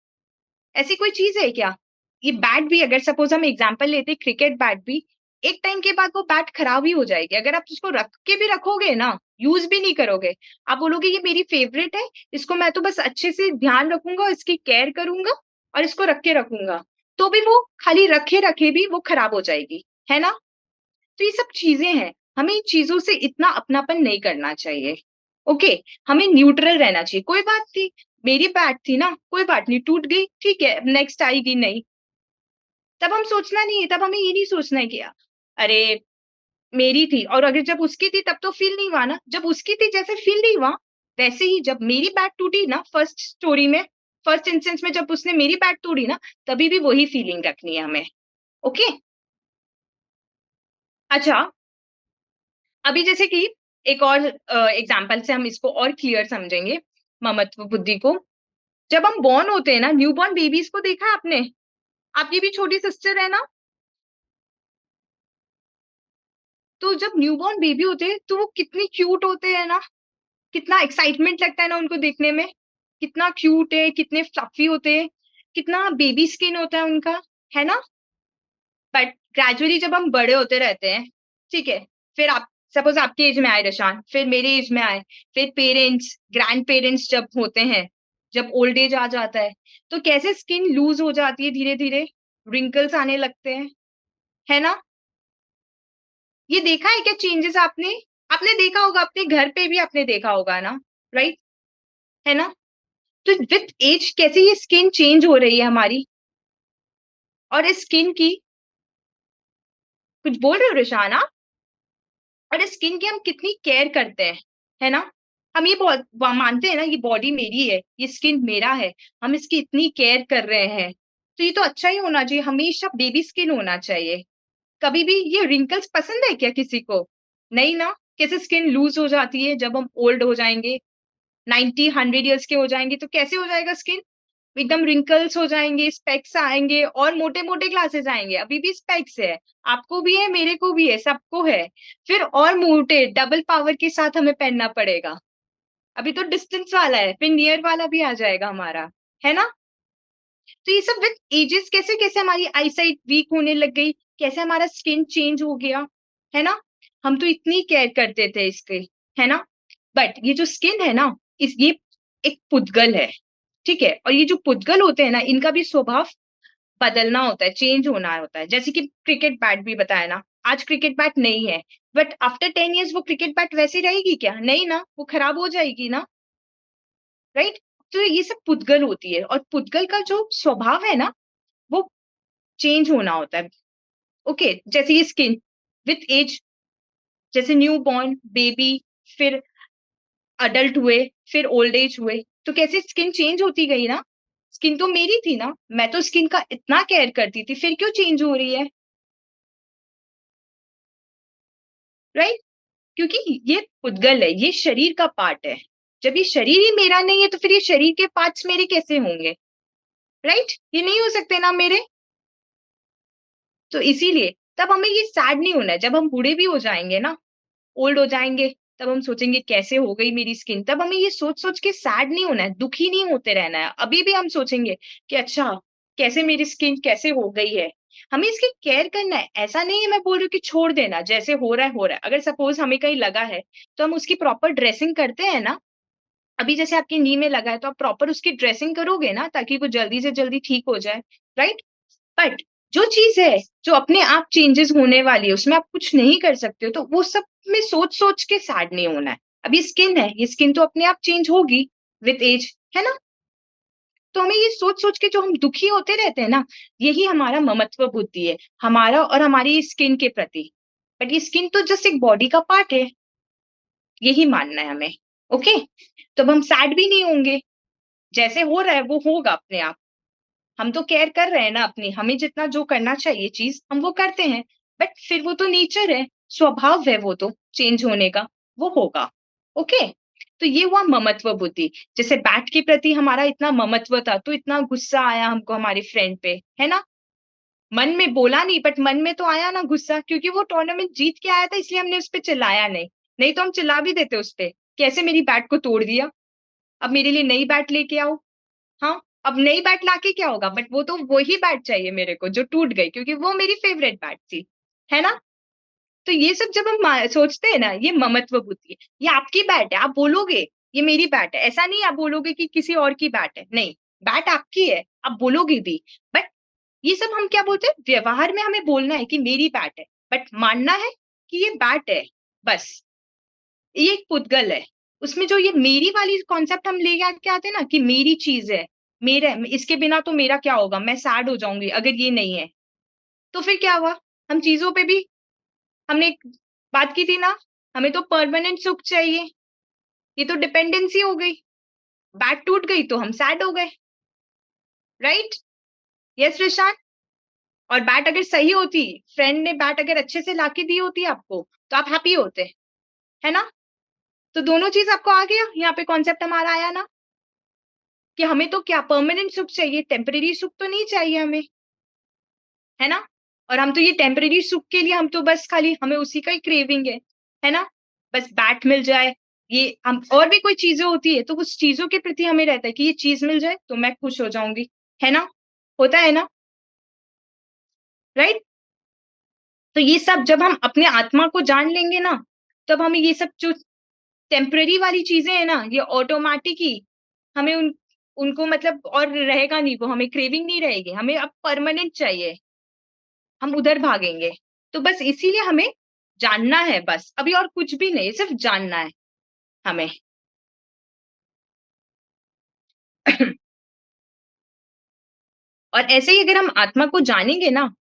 A: ऐसी कोई चीज है क्या। ये बैट भी, अगर सपोज हम एग्जांपल लेते हैं, क्रिकेट बैट भी, एक टाइम के बाद वो बैट खराब ही हो जाएगी, अगर आप उसको रख के भी रखोगे ना, यूज भी नहीं करोगे, आप बोलोगे ये मेरी फेवरेट है, इसको मैं तो बस अच्छे से ध्यान रखूंगा, इसकी केयर करूंगा और इसको रख के रखूंगा, तो भी वो खाली रखे रखे भी वो खराब हो जाएगी, है ना। तो ये सब चीजें हैं, हमें इन चीजों से इतना अपनापन नहीं करना चाहिए, ओके। हमें न्यूट्रल रहना चाहिए, कोई बात थी, मेरी बैट थी ना, कोई बात नहीं, टूट गई, ठीक है, नेक्स्ट आएगी नहीं, तब हम सोचना नहीं है, तब हमें ये नहीं सोचना है कि अरे मेरी थी, और अगर जब उसकी थी तब तो फील नहीं हुआ ना, जब उसकी थी जैसे फील नहीं हुआ, वैसे ही जब मेरी बैट टूटी ना, फर्स्ट स्टोरी में, फर्स्ट इंस्टेंस में जब उसने मेरी बैट तोड़ी ना, तभी भी वही फीलिंग रखनी है हमें, ओके। अच्छा, अभी जैसे कि एक और एग्जाम्पल से हम इसको और क्लियर समझेंगे, ममत्व बुद्धि को। जब हम बॉर्न होते हैं ना, न्यूबॉर्न बेबीज को देखा है आपने, आपकी भी छोटी सिस्टर है ना, तो जब न्यूबॉर्न बेबी होते हैं तो वो कितनी क्यूट होते हैं ना, कितना एक्साइटमेंट लगता है ना उनको देखने में, कितना क्यूट है, कितने फ्लफी होते हैं, कितना बेबी स्किन होता है उनका, है ना। बट ग्रेजुअली जब हम बड़े होते रहते हैं, ठीक है, फिर आप सपोज आपके एज में आए रशान, फिर मेरे एज में आए, फिर पेरेंट्स, ग्रैंड पेरेंट्स जब होते हैं, जब ओल्ड एज आ जाता है, तो कैसे स्किन लूज हो जाती है धीरे धीरे, रिंकल्स आने लगते हैं, है ना। ये देखा है क्या चेंजेस आपने, आपने देखा होगा अपने घर पे भी, आपने देखा होगा ना, राइट, है ना। तो विथ एज कैसे ये स्किन चेंज हो रही है हमारी, और इस स्किन की, कुछ बोल रहे हो रिशान आप, और इस स्किन की हम कितनी केयर करते हैं, है ना। हम ये बहुत मानते हैं ना, ये बॉडी मेरी है, ये स्किन मेरा है, हम इसकी इतनी केयर कर रहे हैं, तो ये तो अच्छा ही होना चाहिए, हमेशा बेबी स्किन होना चाहिए। कभी भी ये रिंकल्स पसंद है क्या किसी को, नहीं ना। कैसे स्किन लूज हो जाती है जब हम ओल्ड हो जाएंगे, 90 100 ईयर्स के हो जाएंगे, तो कैसे हो जाएगा स्किन, एकदम रिंकल्स हो जाएंगे, स्पेक्स आएंगे और मोटे मोटे ग्लासेस आएंगे। अभी भी स्पेक्स है, आपको भी है, मेरे को भी है, सबको है। फिर और मोटे डबल पावर के साथ हमें पहनना पड़ेगा। अभी तो डिस्टेंस वाला है, फिर नियर वाला भी आ जाएगा हमारा, है ना। तो ये सब विद एजेस कैसे कैसे हमारी आईसाइट वीक होने लग गई, कैसे हमारा स्किन चेंज हो गया, है ना। हम तो इतनी केयर करते थे इसके, है ना। बट ये जो स्किन है ना, इस ये एक पुद्गल है, ठीक है। और ये जो पुद्गल होते हैं ना, इनका भी स्वभाव बदलना होता है, चेंज होना होता है। जैसे कि क्रिकेट बैट भी बताया ना, आज क्रिकेट बैट नहीं है, बट आफ्टर 10 years वो क्रिकेट बैट वैसी रहेगी क्या? नहीं ना, वो खराब हो जाएगी ना, राइट। तो ये सब पुद्गल होती है, और पुद्गल का जो स्वभाव है ना, वो चेंज होना होता है। ओके, जैसे ये स्किन विथ एज, जैसे न्यू बॉर्न बेबी, फिर अडल्ट हुए, फिर ओल्ड एज हुए, तो कैसे स्किन चेंज होती गई ना। स्किन तो मेरी थी ना, मैं तो स्किन का इतना केयर करती थी, फिर क्यों चेंज हो रही है, राइट। क्योंकि ये पुद्गल है, ये शरीर का पार्ट है। जब ये शरीर ही मेरा नहीं है, तो फिर ये शरीर के पार्ट्स मेरे कैसे होंगे, राइट। ये नहीं हो सकते ना मेरे। तो इसीलिए तब हमें ये सैड नहीं होना है। जब हम बूढ़े भी हो जाएंगे ना, ओल्ड हो जाएंगे, तब हम सोचेंगे कैसे हो गई मेरी स्किन। तब हमें ये सोच सोच के सैड नहीं होना है, दुखी नहीं होते रहना है। अभी भी हम सोचेंगे कि अच्छा, कैसे मेरी स्किन कैसे हो गई है। हमें इसकी केयर करना है। ऐसा नहीं है मैं बोल रही हूँ कि छोड़ देना, जैसे हो रहा है हो रहा है। अगर सपोज हमें कहीं लगा है, तो हम उसकी प्रॉपर ड्रेसिंग करते हैं ना। अभी जैसे आपकी नी में लगा है, तो आप प्रॉपर उसकी ड्रेसिंग करोगे ना, ताकि वो जल्दी से जल्दी ठीक हो जाए, राइट। बट जो चीज है जो अपने आप चेंजेस होने वाली है, उसमें आप कुछ नहीं कर सकते हो, तो वो सब में सोच सोच के सैड नहीं होना है। अब ये स्किन है, ये स्किन तो अपने आप चेंज होगी विथ एज, है ना। तो हमें ये सोच सोच के जो हम दुखी होते रहते हैं ना, यही हमारा ममत्व बुद्धि है, हमारा और हमारी स्किन के प्रति। बट ये स्किन तो जस्ट एक बॉडी का पार्ट है, यही मानना है हमें। ओके, तो अब हम सैड भी नहीं होंगे। जैसे हो रहा है वो होगा अपने आप। हम तो केयर कर रहे हैं ना अपनी, हमें जितना जो करना चाहिए चीज हम वो करते हैं। बट फिर वो तो नेचर है, स्वभाव है, वो तो चेंज होने का, वो होगा। ओके, तो ये हुआ ममत्व बुद्धि। जैसे बैट के प्रति हमारा इतना ममत्व था, तो इतना गुस्सा आया हमको हमारी फ्रेंड पे, है ना। मन में बोला नहीं, बट मन में तो आया ना गुस्सा, क्योंकि वो टूर्नामेंट जीत के आया था, इसलिए हमने उस पर चिल्लाया नहीं। नहीं तो हम चिल्ला भी देते उस पे, कैसे मेरी बैट को तोड़ दिया, अब मेरे लिए नई बैट लेके आओ। हाँ, अब नई बैट लाके क्या होगा, बट वो तो वही बैट चाहिए मेरे को जो टूट गई, क्योंकि वो मेरी फेवरेट बैट थी, है ना। तो ये सब जब हम सोचते हैं ना, ये ममत्व बुद्धि है। ये आपकी बैट है, आप बोलोगे ये मेरी बैट है, ऐसा नहीं आप बोलोगे कि किसी और की बैट है, नहीं। बैट आपकी है, आप बोलोगे भी। बट ये सब हम क्या बोलते हैं, व्यवहार में हमें बोलना है कि मेरी बैट है, बट मानना है कि ये बैट है, बस। ये एक पुद्गल है। उसमें जो ये मेरी वाली कॉन्सेप्ट हम ले के आते हैं ना, कि मेरी चीज है, मेरा है, इसके बिना तो मेरा क्या होगा, मैं सैड हो जाऊंगी अगर ये नहीं है। तो फिर क्या हुआ, हम चीजों पे भी, हमने एक बात की थी ना, हमें तो परमानेंट सुख चाहिए। ये तो डिपेंडेंसी हो गई। बैट टूट गई तो हम सैड हो गए, राइट। यस रिशांत। और बैट अगर सही होती, फ्रेंड ने बैट अगर अच्छे से लाके दी होती आपको, तो आप हैप्पी होते, है ना। तो दोनों चीज आपको आ गया, यहाँ पे कॉन्सेप्ट हमारा आया ना, कि हमें तो क्या परमानेंट सुख चाहिए, टेम्परेरी सुख तो नहीं चाहिए हमें, है ना। और हम तो ये टेम्परेरी सुख के लिए, हम तो बस खाली हमें उसी का ही क्रेविंग है ना। बस बैट मिल जाए, ये हम, और भी कोई चीजें होती है तो उस चीजों के प्रति हमें रहता है कि ये चीज मिल जाए तो मैं खुश हो जाऊंगी, है ना। होता है ना, राइट। तो ये सब जब हम अपने आत्मा को जान लेंगे ना, तब हमें ये सब जो टेम्पररी वाली चीजें है ना, ये ऑटोमेटिक ही हमें उनको मतलब और रहेगा नहीं, वो हमें क्रेविंग नहीं रहेगी, हमें अब परमानेंट चाहिए, हम उधर भागेंगे। तो बस इसीलिए हमें जानना है, बस अभी और कुछ भी नहीं, सिर्फ जानना है हमें। और ऐसे ही अगर हम आत्मा को जानेंगे ना,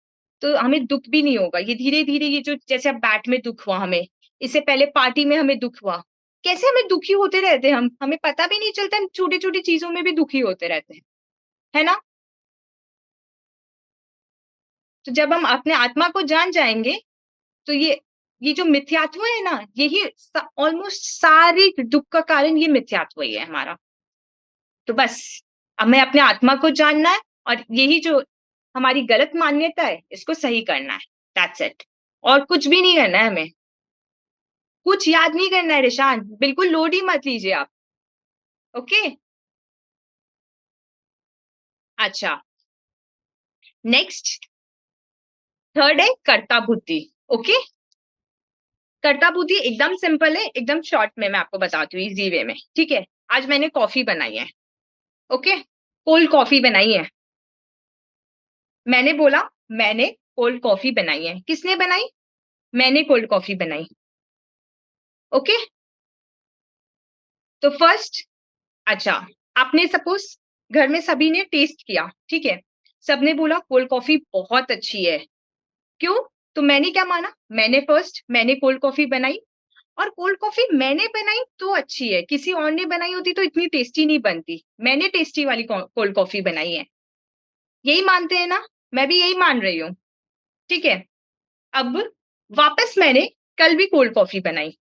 A: तो हमें दुख भी नहीं होगा। ये धीरे धीरे, ये जो जैसे अब बैट में दुख हुआ हमें, इससे पहले पार्टी में हमें दुख हुआ, कैसे हमें दुखी होते रहते हैं हम, हमें पता भी नहीं चलता, हम छोटी छोटी चीजों में भी दुखी होते रहते हैं, है ना। तो जब हम अपने आत्मा को जान जाएंगे, तो ये जो मिथ्यात्व है ना, यही ऑलमोस्ट सारे दुख का कारण, ये मिथ्यात्व ही है हमारा। तो बस हमें अपने आत्मा को जानना है और यही जो हमारी गलत मान्यता है इसको सही करना है, दैट्स इट। और कुछ भी नहीं करना है हमें, कुछ याद नहीं करना है रिशान, बिल्कुल लोड ही मत लीजिए आप। ओके, अच्छा, नेक्स्ट थर्ड है कर्ता बुद्धि। ओके, कर्ता बुद्धि एकदम सिंपल है, एकदम शॉर्ट में मैं आपको बताती हूँ, इजी वे में। ठीक है, आज मैंने कॉफी बनाई है। ओके, कोल्ड कॉफी बनाई है। मैंने बोला मैंने कोल्ड कॉफी बनाई है। किसने बनाई? मैंने कोल्ड कॉफी बनाई। ओके, तो फर्स्ट, अच्छा, आपने सपोज घर में सभी ने टेस्ट किया, ठीक है, सबने बोला कोल्ड कॉफी बहुत अच्छी है। क्यों? तो मैंने क्या माना? मैंने कोल्ड कॉफी बनाई, और कोल्ड कॉफी मैंने बनाई तो अच्छी है, किसी और ने बनाई होती तो इतनी टेस्टी नहीं बनती। मैंने टेस्टी वाली कोल्ड कॉफी बनाई है, यही मानते हैं ना? मैं भी यही मान रही हूँ। ठीक है, अब वापस मैंने कल भी कोल्ड कॉफी बनाई।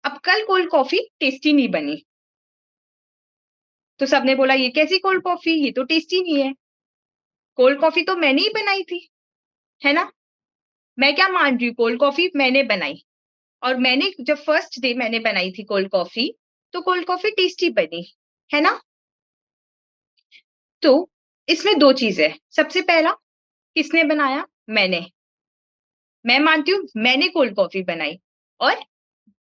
A: अब कल कोल्ड कॉफी टेस्टी नहीं बनी, तो सबने बोला ये कैसी कोल्ड कॉफी, ये तो टेस्टी नहीं है। कोल्ड कॉफी तो मैंने ही बनाई थी, है ना? मैं क्या मान रही हूँ, कोल्ड कॉफी मैंने बनाई, और मैंने जब फर्स्ट डे मैंने बनाई थी कोल्ड कॉफी, तो कोल्ड कॉफी टेस्टी बनी, है ना? तो इसमें दो चीजें, सबसे पहला, किसने बनाया? मैंने। मैं मानती हूँ मैंने कोल्ड कॉफी बनाई, और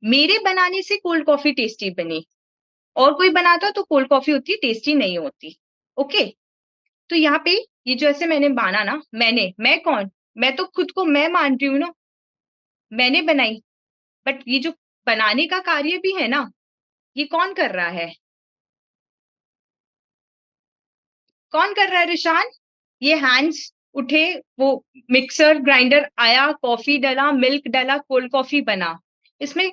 A: मेरे बनाने से कोल्ड कॉफी टेस्टी बनी। और कोई बनाता तो कोल्ड कॉफी उतनी टेस्टी नहीं होती। ओके, तो यहाँ पे ये जो ऐसे मैंने माना ना, मैं कौन? मैं तो खुद को मैं मान रही हूँ ना, मैंने बनाई। बट ये जो बनाने का कार्य भी है ना, ये कौन कर रहा है? कौन कर रहा है रिशान? ये हैंड्स उठे, वो मिक्सर ग्राइंडर आया, कॉफी डाला, मिल्क डाला, कोल्ड कॉफी बना। इसमें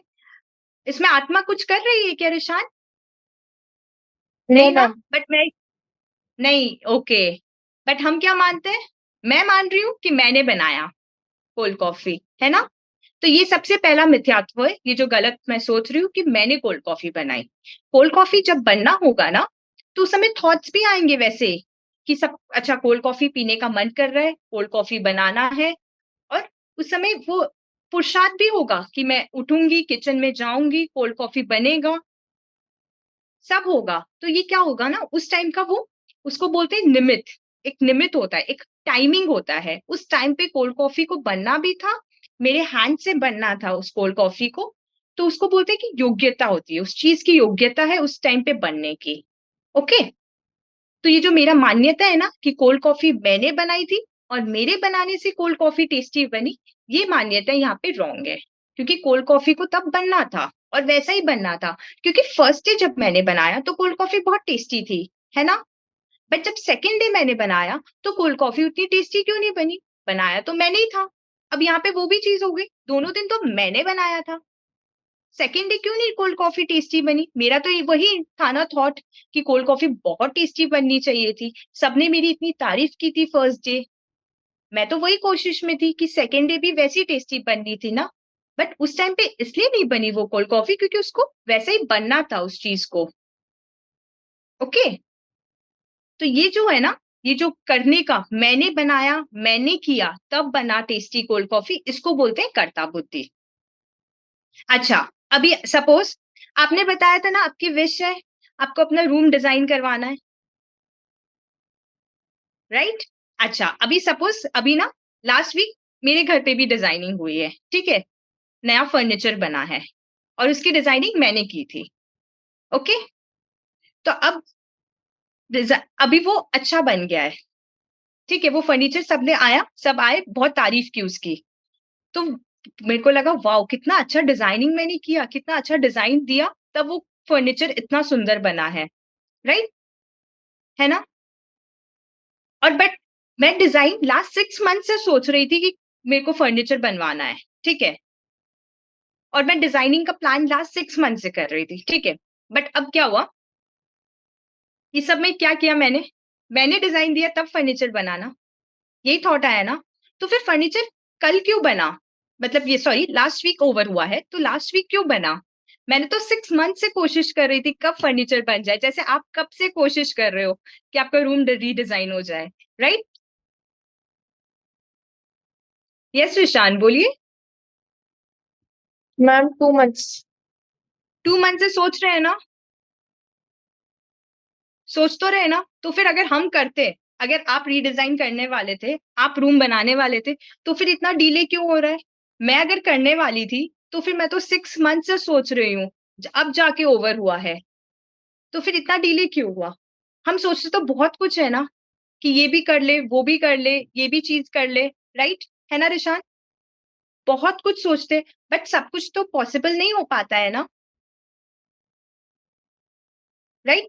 A: इसमें आत्मा कुछ कर रही है क्या रिशान?
B: नो
A: नहीं ना?
B: मैम।
A: बट मैं, नहीं, ओके, बट हम क्या मानते हैं? मैं मान रही हूँ कि मैंने बनाया कोल्ड कॉफी, है ना? तो ये सबसे पहला मिथ्यात्व है, ये जो गलत मैं सोच रही हूँ कि मैंने कोल्ड कॉफी बनाई। कोल्ड कॉफी जब बनना होगा ना, तो उस समय थॉट्स भी आएंगे वैसे, कि सब अच्छा कोल्ड कॉफी पीने का मन कर रहा है, कोल्ड कॉफी बनाना है, और उस समय वो पुरुषार्थ भी होगा कि मैं उठूंगी, किचन में जाऊंगी, कोल्ड कॉफी बनेगा, सब होगा। तो ये क्या होगा ना, उस टाइम का वो, उसको बोलते हैं निमित्त। एक निमित्त होता है, एक टाइमिंग होता है, उस टाइम पे कोल्ड कॉफी को बनना भी था, मेरे हैंड से बनना था उस कोल्ड कॉफी को। तो उसको बोलते हैं कि योग्यता होती है, उस चीज की योग्यता है उस टाइम पे बनने की। ओके, तो ये जो मेरा मान्यता है ना कि कोल्ड कॉफी मैंने बनाई थी और मेरे बनाने से कोल्ड कॉफी टेस्टी बनी, ये मान्यता यहाँ पे रॉन्ग है। क्योंकि कोल्ड कॉफी को तब बनना था, और वैसा ही बनना था, क्योंकि फर्स्ट डे जब मैंने बनाया तो कोल्ड कॉफी बहुत टेस्टी थी, है ना? बट जब सेकेंड डे मैंने बनाया तो कोल्ड कॉफी उतनी टेस्टी क्यों नहीं बनी? बनाया तो मैंने ही था। अब यहाँ पे वो भी चीज हो गई, दोनों दिन तो मैंने बनाया था, सेकेंड डे क्यों नहीं कोल्ड कॉफी टेस्टी बनी? मेरा तो वही था ना थॉट, कि कोल्ड कॉफी बहुत टेस्टी बननी चाहिए थी, सबने मेरी इतनी तारीफ की थी फर्स्ट डे, मैं तो वही कोशिश में थी कि सेकेंड डे भी वैसी टेस्टी बननी थी ना। बट उस टाइम पे इसलिए नहीं बनी वो कोल्ड कॉफी क्योंकि उसको वैसे ही बनना था उस चीज को। ओके, तो ये जो है ना, ये जो करने का, मैंने बनाया, मैंने किया, तब बना टेस्टी कोल्ड कॉफी, इसको बोलते हैं कर्ता बुद्धि। अच्छा, अभी सपोज आपने बताया था ना आपकी विश है, आपको अपना रूम डिजाइन करवाना है, राइट? अच्छा, अभी सपोज अभी ना, लास्ट वीक मेरे घर पे भी डिजाइनिंग हुई है, ठीक है, नया फर्नीचर बना है, और उसकी डिजाइनिंग मैंने की थी। ओके, तो अब अभी वो अच्छा बन गया है, ठीक है, वो फर्नीचर सबने आया, सब आए, बहुत तारीफ की उसकी। तो मेरे को लगा वाओ कितना अच्छा डिजाइनिंग मैंने किया, कितना अच्छा डिजाइन दिया, तब वो फर्नीचर इतना सुंदर बना है, राइट? है ना? और बट मैं डिजाइन लास्ट 6 मंथ से सोच रही थी कि मेरे को फर्नीचर बनवाना है, ठीक है, और मैं डिजाइनिंग का प्लान लास्ट 6 मंथ से कर रही थी, ठीक है। बट अब क्या हुआ, ये सब में क्या किया मैंने डिजाइन दिया तब फर्नीचर बनाना, यही थॉट आया ना। तो फिर फर्नीचर कल क्यों बना? मतलब ये, सॉरी, लास्ट वीक ओवर हुआ है, तो लास्ट वीक क्यों बना? मैंने तो 6 मंथ से कोशिश कर रही थी कब फर्नीचर बन जाए, जैसे आप कब से कोशिश कर रहे हो कि आपका रूम रीडिजाइन हो जाए, राइट? यस ऋषान, बोलिए।
B: Ma'am 2 months.
A: 2 मंथ से सोच रहे हैं ना, सोच तो रहे ना, तो फिर अगर हम करते, अगर आप रीडिजाइन करने वाले थे, आप रूम बनाने वाले थे, तो फिर इतना डिले क्यों हो रहा है? मैं अगर करने वाली थी तो फिर मैं तो 6 मंथ से सोच रही हूँ, अब जाके ओवर हुआ है, तो फिर इतना डिले क्यों हुआ? हम सोचते तो बहुत कुछ है ना, कि ये भी कर ले, वो भी कर ले, ये भी चीज कर ले, राइट? है ना ऋषान? बहुत कुछ सोचते, बट सब कुछ तो पॉसिबल नहीं हो पाता है ना, राइट?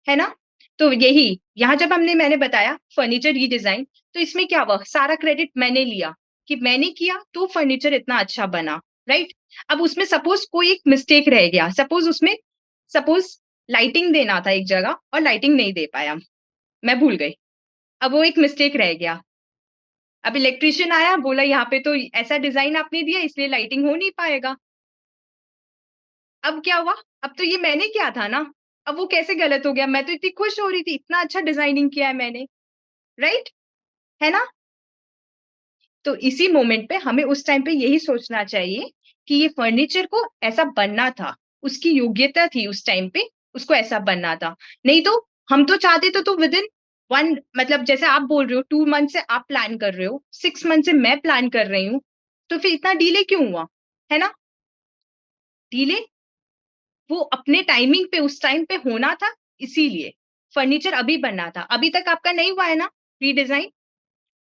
A: है ना? तो यही, यहाँ जब मैंने बताया फर्नीचर रीडिजाइन, तो इसमें क्या हुआ, सारा क्रेडिट मैंने लिया, कि मैंने किया तो फर्नीचर इतना अच्छा बना, राइट? अब उसमें सपोज कोई एक मिस्टेक रह गया, सपोज लाइटिंग देना था एक जगह और लाइटिंग नहीं दे पाया, मैं भूल गई, अब वो एक मिस्टेक रह गया। अब इलेक्ट्रिशियन आया, बोला यहाँ पे तो ऐसा डिजाइन आपने दिया इसलिए लाइटिंग हो नहीं पाएगा। अब क्या हुआ? अब तो ये मैंने किया था ना, अब वो कैसे गलत हो गया? मैं तो इतनी खुश हो रही थी, इतना अच्छा डिजाइनिंग किया है मैंने, राइट? है ना? तो इसी मोमेंट पे हमें उस टाइम पे यही सोचना चाहिए कि ये फर्नीचर को ऐसा बनना था, उसकी योग्यता थी उस टाइम पे, उसको ऐसा बनना था। नहीं तो हम तो चाहते तो विद इन 1, मतलब जैसे आप बोल रहे हो 2 मंथ से आप प्लान कर रहे हो, 6 मंथ से मैं प्लान कर रही हूँ, तो फिर इतना डिले क्यों हुआ? है ना? डिले वो अपने टाइमिंग पे उस टाइम पे होना था, इसीलिए फर्नीचर अभी बनना था। अभी तक आपका नहीं हुआ है ना रीडिजाइन?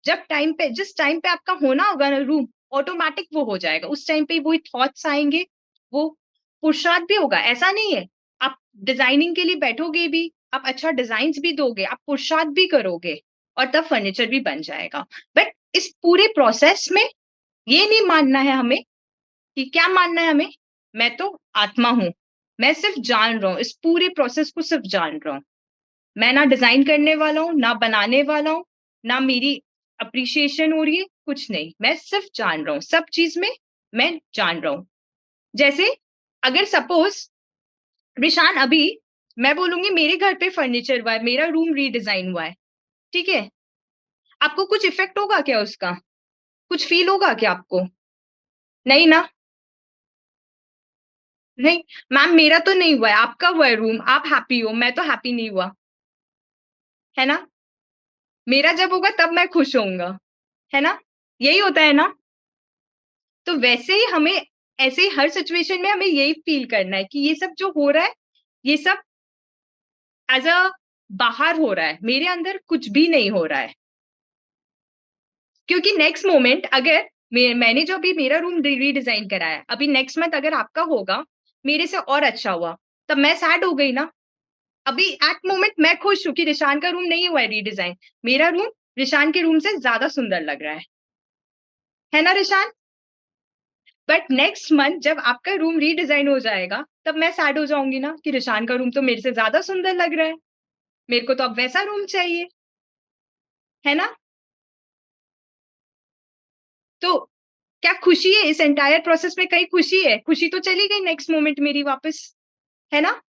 A: जब टाइम पे, जिस टाइम पे आपका होना होगा ना रूम, ऑटोमेटिक वो हो जाएगा, उस टाइम पे वही थॉट्स आएंगे, वो पुरुषार्थ भी होगा। ऐसा नहीं है, आप डिजाइनिंग के लिए बैठोगे भी, आप अच्छा डिजाइन भी दोगे, आप पुरुषार्थ भी करोगे, और तब फर्नीचर भी बन जाएगा। बट इस पूरे प्रोसेस में ये नहीं मानना है हमें, कि क्या मानना है हमें, मैं तो आत्मा हूं, मैं सिर्फ जान रहा हूं, इस पूरे प्रोसेस को सिर्फ जान रहा हूं, मैं ना डिजाइन करने वाला हूँ, ना बनाने वाला हूँ, ना मेरी अप्रिशिएशन हो रही है, कुछ नहीं, मैं सिर्फ जान रहा हूँ, सब चीज में मैं जान रहा हूँ। जैसे अगर सपोज विशान, अभी मैं बोलूंगी मेरे घर पे फर्नीचर हुआ है, मेरा रूम रीडिजाइन हुआ है, ठीक है, आपको कुछ इफेक्ट होगा क्या उसका? कुछ फील होगा क्या आपको? नहीं ना? नहीं। मैम मेरा तो नहीं हुआ है, आपका हुआ है रूम, आप हैप्पी हो, मैं तो हैप्पी नहीं हुआ, है ना? मेरा जब होगा तब मैं खुश होऊंगा, है ना? यही होता है ना? तो वैसे ही हमें, ऐसे ही हर सिचुएशन में हमें यही फील करना है कि ये सब जो हो रहा है, ये सब एज अ बाहर हो रहा है, मेरे अंदर कुछ भी नहीं हो रहा है। क्योंकि नेक्स्ट मोमेंट अगर मैंने जो अभी मेरा रूम रीडिजाइन कराया, अभी नेक्स्ट मंथ अगर आपका होगा, मेरे से और अच्छा हुआ, तब मैं सैड हो गई ना। अभी एट मोमेंट मैं खुश हूं कि रिशान का रूम नहीं हुआ है रीडिजाइन, मेरा रूम रिशान के रूम से ज्यादा सुंदर लग रहा है ना रिशान? बट नेक्स्ट मंथ जब आपका रूम रीडिजाइन हो जाएगा, तब मैं सैड हो जाऊंगी ना, कि रिशान का रूम तो मेरे से ज्यादा सुंदर लग रहा है, मेरे को तो अब वैसा रूम चाहिए, है ना? तो क्या खुशी है इस एंटायर प्रोसेस में? कहीं खुशी है? खुशी तो चली गई नेक्स्ट मोमेंट मेरी वापस, है ना?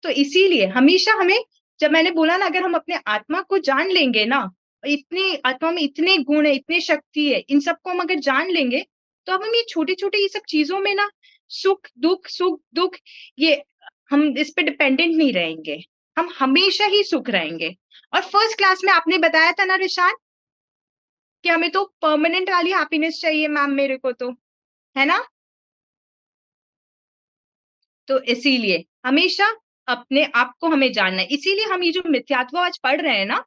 A: तो इसीलिए हमेशा हमें, जब मैंने बोला ना, अगर हम अपने आत्मा को जान लेंगे ना, इतने आत्मा में इतने गुण है, इतने शक्ति है, इन सबको हम अगर जान लेंगे, तो अब हम ये छोटे छोटे ये सब चीजों में ना, सुख दुख, ये हम इस पे डिपेंडेंट नहीं रहेंगे, हम हमेशा ही सुख रहेंगे। और फर्स्ट क्लास में आपने बताया था ना रिशान, कि हमें तो परमानेंट वाली हैप्पीनेस चाहिए मैम, मेरे को तो, है ना? तो इसीलिए हमेशा अपने आप को हमें जानना है, इसीलिए हम ये जो मिथ्यात्व आज पढ़ रहे हैं ना,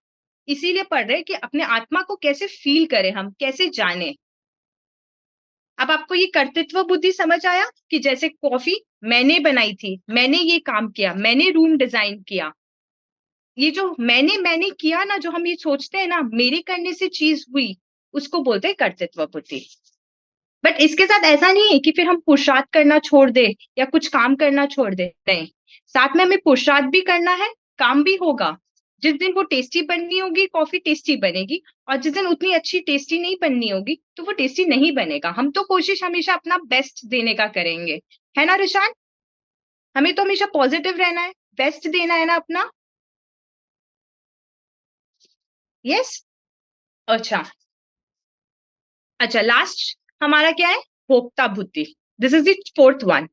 A: इसीलिए पढ़ रहे हैं कि अपने आत्मा को कैसे फील करें, हम कैसे जाने। अब आपको ये कर्तृत्व बुद्धि समझ आया, कि जैसे कॉफी मैंने बनाई थी, मैंने ये काम किया, मैंने रूम डिजाइन किया, ये जो मैंने किया ना, जो हम ये सोचते हैं ना मेरे करने से चीज हुई, उसको बोलते हैं कर्तृत्व बुद्धि। बट इसके साथ ऐसा नहीं है कि फिर हम पुरुषार्थ करना छोड़ दे, या कुछ काम करना छोड़ दे, नहीं, साथ में हमें पुरुषार्थ भी करना है, काम भी होगा। जिस दिन वो टेस्टी बननी होगी, कॉफी टेस्टी बनेगी, और जिस दिन उतनी अच्छी टेस्टी नहीं बननी होगी, तो वो टेस्टी नहीं बनेगा। हम तो कोशिश हमेशा अपना बेस्ट देने का करेंगे, है ना रिशान? हमें तो हमेशा पॉजिटिव रहना है, बेस्ट देना है ना अपना। यस। अच्छा। अच्छा, लास्ट हमारा क्या है? भोक्ता बुद्धि। This is the fourth one.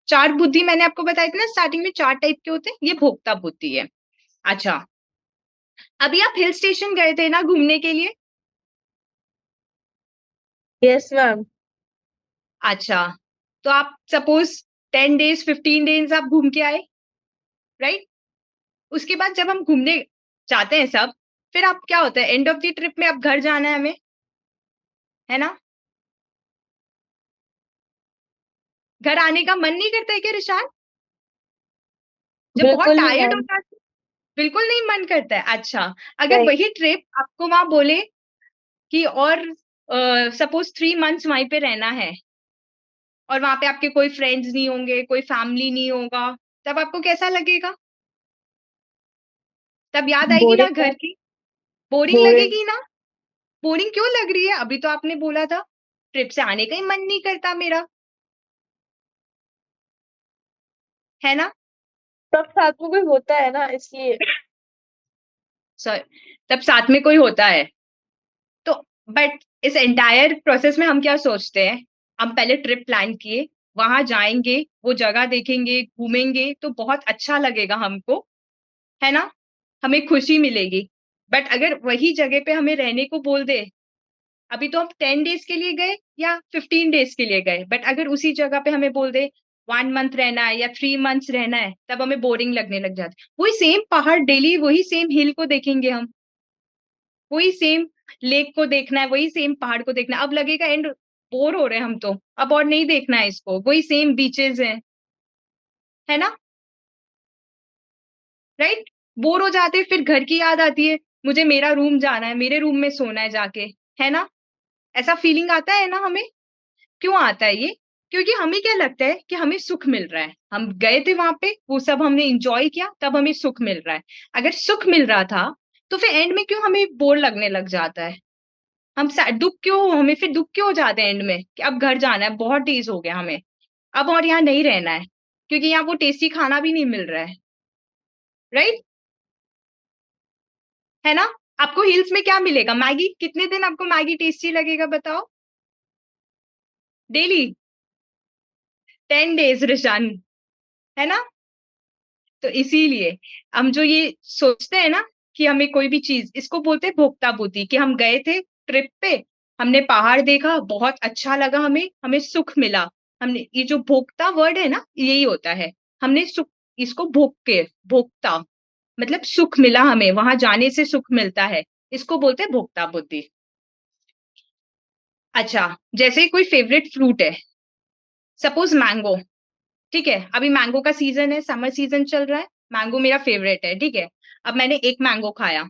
A: चार बुद्धि मैंने आपको बताई थी ना स्टार्टिंग में, चार टाइप के होते हैं, ये भोक्ता बुद्धि है। अच्छा, अभी आप हिल स्टेशन गए थे ना घूमने के लिए?
B: Yes ma'am.
A: अच्छा, तो आप सपोज 10 डेज 15 डेज आप घूम के आए, राइट? उसके बाद जब हम घूमने जाते हैं सब, फिर आप क्या होता है एंड ऑफ द ट्रिप में अब घर जाना है हमें, है ना? घर आने का मन नहीं करता है क्या रिशान? जब बहुत
B: बिल्कुल नहीं
A: टायर्ड
B: मैम।
A: होता है? बिल्कुल नहीं मन करता है। अच्छा, अगर
B: नहीं।
A: वही ट्रिप आपको वहां बोले कि और सपोज 3 मंथ्स वहीं पे रहना है, और वहां पे आपके कोई फ्रेंड्स नहीं होंगे, कोई फैमिली नहीं होगा, तब आपको कैसा लगेगा? तब याद आएगी ना
B: बोरिंग
A: घर
B: मैम।
A: की? Boring
B: boring.
A: लगेगी ना? बोरिंग क्यों लग रही है? अभी तो आपने बोला था ट्रिप से आने का ही मन नहीं करता मेरा, है ना?
B: सब साथ में कोई होता है ना, इसलिए।
A: सर, तब साथ में कोई होता है तो, बट इस एंटायर प्रोसेस में हम क्या सोचते हैं? हम पहले ट्रिप प्लान किए, वहां जाएंगे, वो जगह देखेंगे, घूमेंगे, तो बहुत अच्छा लगेगा हमको, है ना? हमें खुशी मिलेगी। बट अगर वही जगह पे हमें रहने को बोल दे, अभी तो हम 10 डेज के लिए गए या 15 डेज के लिए गए, बट अगर उसी जगह पे हमें बोल दे 1 मंथ रहना है या 3 मंथ्स रहना है, तब हमें बोरिंग लगने लग जाती है। वही सेम पहाड़ डेली, वही सेम हिल को देखेंगे हम, वही सेम लेक को देखना है, वही सेम पहाड़ को देखना है, अब लगेगा एंड बोर हो रहे हैं हम तो, अब और नहीं देखना है इसको, वही सेम बीचेस है ना? राइट। बोर हो जाते हैं, फिर घर की याद आती है, मुझे मेरा रूम जाना है, मेरे रूम में सोना है जाके, है ना? ऐसा फीलिंग आता है ना हमें? क्यों आता है ये? क्योंकि हमें क्या लगता है कि हमें सुख मिल रहा है, हम गए थे वहां पे, वो सब हमने इंजॉय किया, तब हमें सुख मिल रहा है। अगर सुख मिल रहा था तो फिर एंड में क्यों हमें बोर लगने लग जाता है? दुख क्यों, हमें फिर दुख क्यों हो जाते हैं एंड में कि अब घर जाना है, बहुत डेज हो गया हमें, अब और यहाँ नहीं रहना है, क्योंकि यहाँ वो टेस्टी खाना भी नहीं मिल रहा है, राइट? है ना? आपको हिल्स में क्या मिलेगा? मैगी। कितने दिन आपको मैगी टेस्टी लगेगा बताओ? डेली? 10 डेज रिशान, है ना? तो इसीलिए हम जो ये सोचते हैं ना कि हमें कोई भी चीज, इसको बोलते हैं भोक्ता बुद्धि, कि हम गए थे ट्रिप पे, हमने पहाड़ देखा, बहुत अच्छा लगा, हमें हमें सुख मिला। हमने, ये जो भोक्ता वर्ड है ना, यही होता है, हमने सुख, इसको भोग के, भोक्ता मतलब सुख मिला, हमें वहां जाने से सुख मिलता है, इसको बोलते हैं भोक्ता बुद्धि। अच्छा, जैसे कोई फेवरेट फ्रूट है, सपोज मैंगो, ठीक है? अभी मैंगो का सीजन है, समर सीजन चल रहा है, मैंगो मेरा फेवरेट है, ठीक है? अब मैंने एक मैंगो खाया,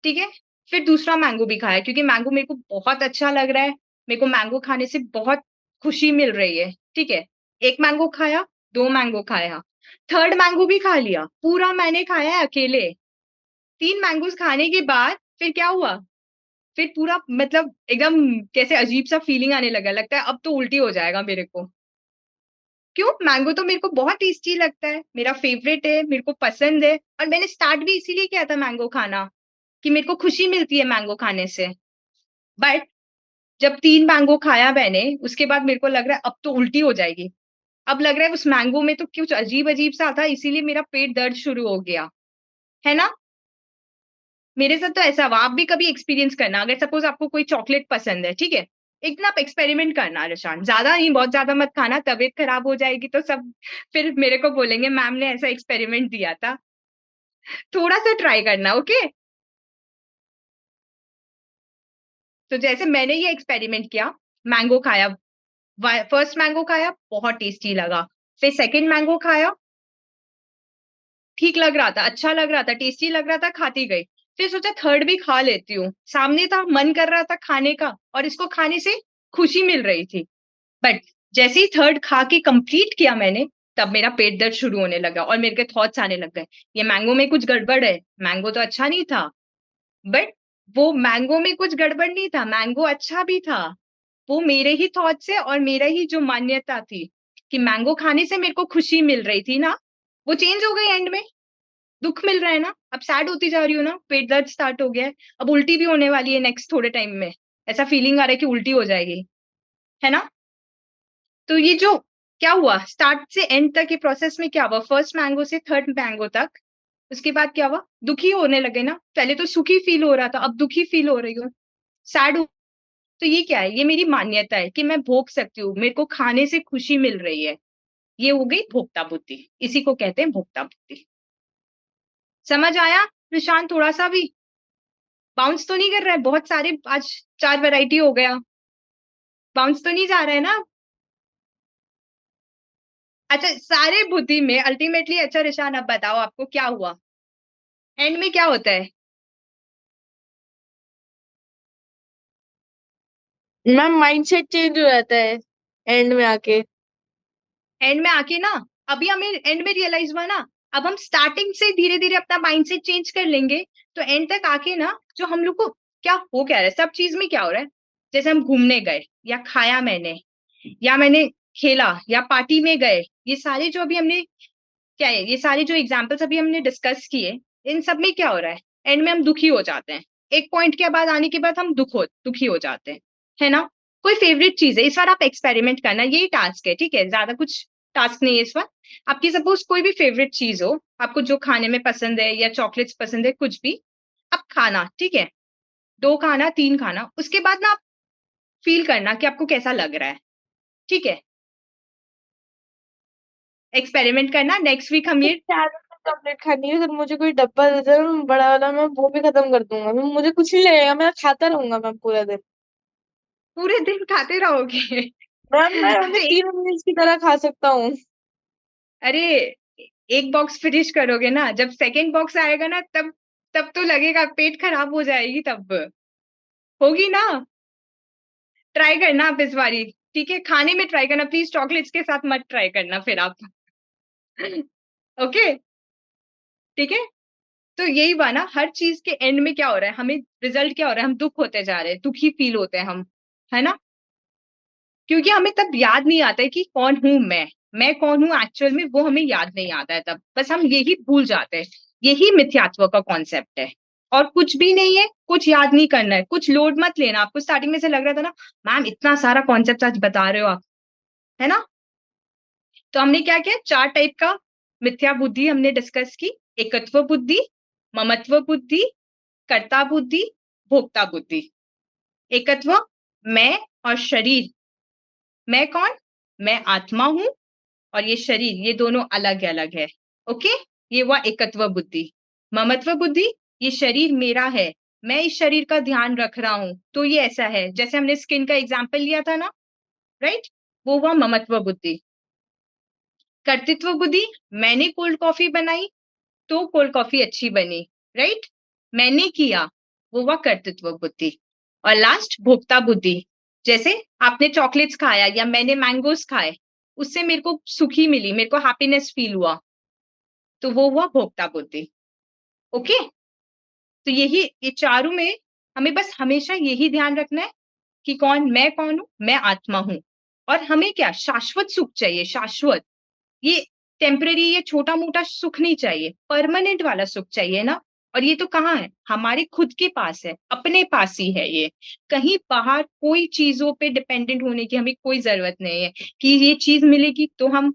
A: ठीक है? फिर दूसरा मैंगो भी खाया, क्योंकि मैंगो मेरे को बहुत अच्छा लग रहा है, मेरे को मैंगो खाने से बहुत खुशी मिल रही है, ठीक है? एक मैंगो खाया, दो मैंगो खाया, थर्ड मैंगो भी खा लिया, पूरा मैंने खाया है अकेले। 3 मैंगोज खाने के बाद फिर क्या हुआ? फिर पूरा मतलब एकदम कैसे अजीब सा फीलिंग आने लगा, लगता है अब तो उल्टी हो जाएगा मेरे को। क्यों? मैंगो तो मेरे को बहुत टेस्टी लगता है, मेरा फेवरेट है, मेरे को पसंद है, और मैंने स्टार्ट भी इसीलिए किया था मैंगो खाना, कि मेरे को खुशी मिलती है मैंगो खाने से। बट जब 3 मैंगो खाया मैंने, उसके बाद मेरे को लग रहा है अब तो उल्टी हो जाएगी। अब लग रहा है उस मैंगो में तो कुछ अजीब अजीब सा था, इसीलिए मेरा पेट दर्द शुरू हो गया, है ना? मेरे साथ तो ऐसा हुआ, आप भी कभी एक्सपीरियंस करना, अगर सपोज आपको कोई चॉकलेट पसंद है, ठीक है? एक दिन आप एक्सपेरिमेंट करना निशान, ज्यादा नहीं, बहुत ज्यादा मत खाना, तबीयत खराब हो जाएगी तो सब फिर मेरे को बोलेंगे मैम ने ऐसा एक्सपेरिमेंट दिया था। थोड़ा सा ट्राई करना, ओके? तो जैसे मैंने ये एक्सपेरिमेंट किया, मैंगो खाया, फर्स्ट मैंगो खाया, बहुत टेस्टी लगा, फिर सेकंड मैंगो खाया, ठीक लग रहा था, अच्छा लग रहा था, टेस्टी लग रहा था, खाती गई। फिर सोचा थर्ड भी खा लेती हूँ, सामने था, मन कर रहा था खाने का, और इसको खाने से खुशी मिल रही थी। बट जैसे ही थर्ड खा के कंप्लीट किया मैंने, तब मेरा पेट दर्द शुरू होने लगा और मेरे के थॉट्स आने लग गए, ये मैंगो में कुछ गड़बड़ है, मैंगो तो अच्छा नहीं था। बट वो मैंगो में कुछ गड़बड़ नहीं था, मैंगो अच्छा भी था, वो मेरे ही थॉट्स है और मेरा ही जो मान्यता थी, कि मैंगो खाने से मेरे को खुशी मिल रही थी ना, वो चेंज हो गई एंड में, दुख मिल रहा है ना, अब सैड होती जा रही हूँ ना, पेट दर्द स्टार्ट हो गया है, अब उल्टी भी होने वाली है नेक्स्ट थोड़े टाइम में, ऐसा फीलिंग आ रहा है कि उल्टी हो जाएगी, है ना। तो ये जो क्या हुआ स्टार्ट से एंड तक के प्रोसेस में, क्या हुआ फर्स्ट मैंगो से थर्ड मैंगो तक, उसके बाद क्या हुआ, दुखी होने लगे ना, पहले तो सुखी फील हो रहा था, अब दुखी फील हो रही हूँ, सैड। तो ये क्या है, ये मेरी मान्यता है कि मैं भोग सकती हूँ, मेरे को खाने से खुशी मिल रही है, ये हो गई भोक्ता बुद्धि, इसी को कहते हैं भोक्ता बुद्धि। समझ आया निशान, थोड़ा सा भी बाउंस तो नहीं कर रहा है, बहुत सारे आज 4 वैरायटी हो गया, बाउंस तो नहीं जा रहा है ना। अच्छा, सारे बुद्धि में अल्टीमेटली, अच्छा निशान अब बताओ आपको क्या हुआ, एंड में क्या होता है।
B: मैम माइंडसेट चेंज हो जाता है एंड में आके।
A: एंड में आके ना, अभी हमें एंड में रियलाइज हुआ ना, अब हम स्टार्टिंग से धीरे धीरे अपना माइंडसेट चेंज कर लेंगे, तो एंड तक आके ना, जो हम लोग को क्या हो क्या रहा है, सब चीज में क्या हो रहा है, जैसे हम घूमने गए या खाया मैंने, या मैंने खेला या पार्टी में गए, ये सारे जो अभी हमने क्या है, ये सारे जो एग्जाम्पल्स अभी हमने डिस्कस किए, इन सब में क्या हो रहा है, एंड में हम दुखी हो जाते हैं, एक पॉइंट के बाद आने के बाद हम दुखी हो जाते हैं, है ना। कोई फेवरेट चीज है, इस बार आप एक्सपेरिमेंट करना, यही टास्क है, ठीक है, ज्यादा कुछ टास्क नहीं है इस बार। आपकी सपोज कोई भी फेवरेट चीज हो, आपको जो खाने में पसंद है या चॉकलेट्स पसंद है, कुछ भी, आप खाना, ठीक है, 2 खाना 3 खाना, उसके बाद ना आप फील करना कि आपको कैसा लग रहा है, ठीक है, एक्सपेरिमेंट करना, नेक्स्ट वीक हम ये
B: चार चॉकलेट खानी है, अगर मुझे कोई डब्बा दे दे ना बड़ा वाला, मैं वो भी खत्म कर दूंगा। मैं मुझे कुछ नहीं लगेगा, मैं खाता रहूंगा मैं पूरा दिन।
A: पूरे दिन खाते रहोगे।
B: मैम मैं उन्हें
A: अच्छा,
B: तीनों मील्स की तरह खा सकता हूँ।
A: अरे एक बॉक्स फिनिश करोगे ना, जब सेकंड बॉक्स आएगा ना, तब तब तो लगेगा पेट खराब हो जाएगी, तब होगी ना। ट्राई करना आप इस बारी, ठीक है, खाने में ट्राई करना प्लीज, चॉकलेट्स के साथ मत ट्राई करना फिर आप। ओके, ठीक है। तो यही हुआ ना, हर चीज के एंड में क्या हो रहा है, हमें रिजल्ट क्या हो रहा है, हम दुख होते जा रहे हैं, दुखी फील होते हैं हम, है ना, क्योंकि हमें तब याद नहीं आता है कि कौन हूं मैं कौन हूं एक्चुअल में, वो हमें याद नहीं आता है, तब बस हम यही भूल जाते हैं। यही मिथ्यात्व का कॉन्सेप्ट है, और कुछ भी नहीं है, कुछ याद नहीं करना है, कुछ लोड मत लेना। आपको स्टार्टिंग में से लग रहा था ना, मैम इतना सारा कॉन्सेप्ट आज बता रहे हो आप, है ना। तो हमने क्या किया, 4 टाइप का मिथ्या बुद्धि हमने डिस्कस की, एकत्व बुद्धि, ममत्व बुद्धि, कर्ता बुद्धि, भोक्ता बुद्धि। एकत्व, मैं और शरीर, मैं कौन, मैं आत्मा हूं, और ये शरीर, ये दोनों अलग अलग है, ओके, ये हुआ एकत्व बुद्धि। ममत्व बुद्धि, ये शरीर मेरा है, मैं इस शरीर का ध्यान रख रहा हूं, तो ये ऐसा है, जैसे हमने स्किन का एग्जाम्पल लिया था ना, राइट, वो हुआ ममत्व बुद्धि। कर्तृत्व बुद्धि, मैंने कोल्ड कॉफी बनाई तो कोल्ड कॉफी अच्छी बनी, राइट, मैंने किया, वो हुआ कर्तृत्व बुद्धि। और लास्ट भोक्ता बुद्धि, जैसे आपने चॉकलेट्स खाया या मैंने मैंगोस खाए, उससे मेरे को सुखी मिली, मेरे को हैप्पीनेस फील हुआ, तो वो हुआ भोक्ता बुद्धि। ओके, तो यही, ये चारों में हमें बस हमेशा यही ध्यान रखना है कि कौन हूं, मैं आत्मा हूं, और हमें क्या शाश्वत सुख चाहिए, शाश्वत, ये टेम्परेरी, ये छोटा मोटा सुख नहीं चाहिए, परमानेंट वाला सुख चाहिए ना। और ये तो कहाँ है, हमारे खुद के पास है, अपने पास ही है ये, कहीं बाहर कोई चीजों पे डिपेंडेंट होने की हमें कोई जरूरत नहीं है, कि ये चीज मिलेगी तो हम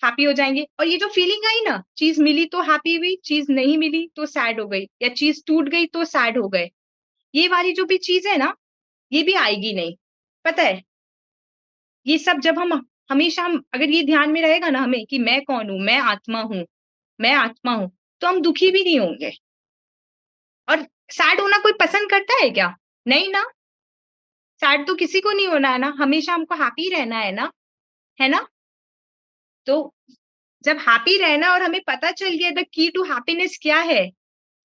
A: हैप्पी हो जाएंगे, और ये जो फीलिंग आई ना, चीज मिली तो हैप्पी हुई, चीज नहीं मिली तो सैड हो गई, या चीज टूट गई तो सैड हो गए, ये वाली जो भी चीज है ना, ये भी आएगी नहीं, पता है। ये सब जब हम हमेशा, हम अगर ये ध्यान में रहेगा ना हमें कि मैं कौन हूं, मैं आत्मा हूं, तो हम दुखी भी नहीं होंगे। और सैड होना कोई पसंद करता है क्या, नहीं ना, सैड तो किसी को नहीं होना है ना, हमेशा हमको हैप्पी रहना है ना। तो जब हैप्पी रहना और हमें पता चल गया द की टू हैप्पीनेस क्या है,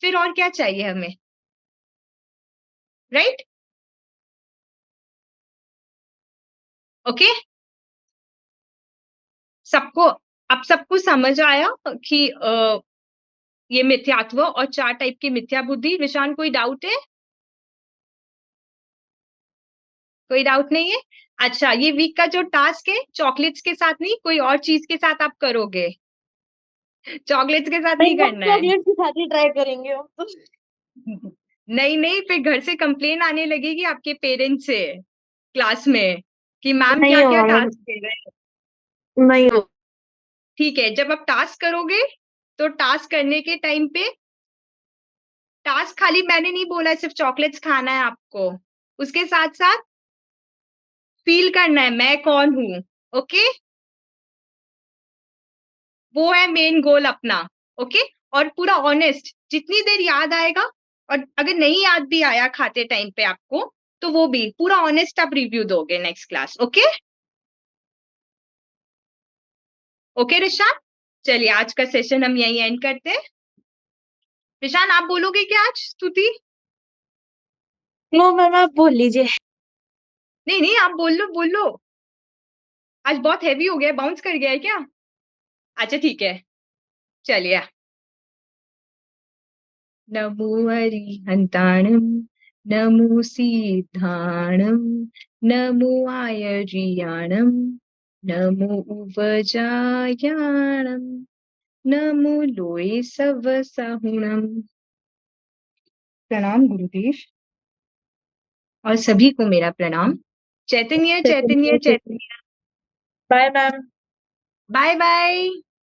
A: फिर और क्या चाहिए हमें, राइट, ओके, सबको, अब सबको समझ आया कि ये मिथ्यात्व और 4 टाइप की मिथ्या बुद्धि। विशान कोई डाउट है, कोई डाउट नहीं है। अच्छा, ये वीक का जो टास्क है चॉकलेट्स के साथ नहीं, कोई और चीज के साथ आप करोगे? चॉकलेट्स के साथ नहीं
B: नहीं, हम
A: करना है।
B: चॉकलेट के साथ ही ट्राई करेंगे हम तो।
A: नहीं नहीं, फिर घर से कंप्लेन आने लगेगी आपके पेरेंट्स से क्लास में कि मैम
B: नहीं
A: क्या क्या
B: होगा मैम,
A: टास्क दे रहे हैं।
B: नहीं हो।
A: ठीक है, जब आप टास्क करोगे तो टास्क करने के टाइम पे, टास्क खाली मैंने नहीं बोला है सिर्फ चॉकलेट्स खाना है आपको, उसके साथ साथ फील करना है मैं कौन हूं। ओके, वो है मेन गोल अपना। ओके, और पूरा ऑनेस्ट, जितनी देर याद आएगा, और अगर नहीं याद भी आया खाते टाइम पे आपको, तो वो भी पूरा ऑनेस्ट आप रिव्यू दोगे next class. Okay. Okay Rishan, चलिए आज का सेशन हम यही एंड करते हैं। रिशान, आप बोलोगे क्या आज स्तुति?
B: नो मैम, आप बोल लीजिए।
A: नहीं नहीं, आप बोल लो बोल लो। आज बहुत हैवी हो गया, बाउंस कर गया है क्या? अच्छा ठीक है, चलिए। नमो हरिहंताणम, नमो सीधाणम, नमो आयर्याणम, नमो उपजायाणम, नमो लोए सव साहुणम। प्रणाम गुरुदेव, और सभी को मेरा प्रणाम। Chaitanya Chaitanya Chaitanya.
B: Bye ma'am.
A: Bye bye.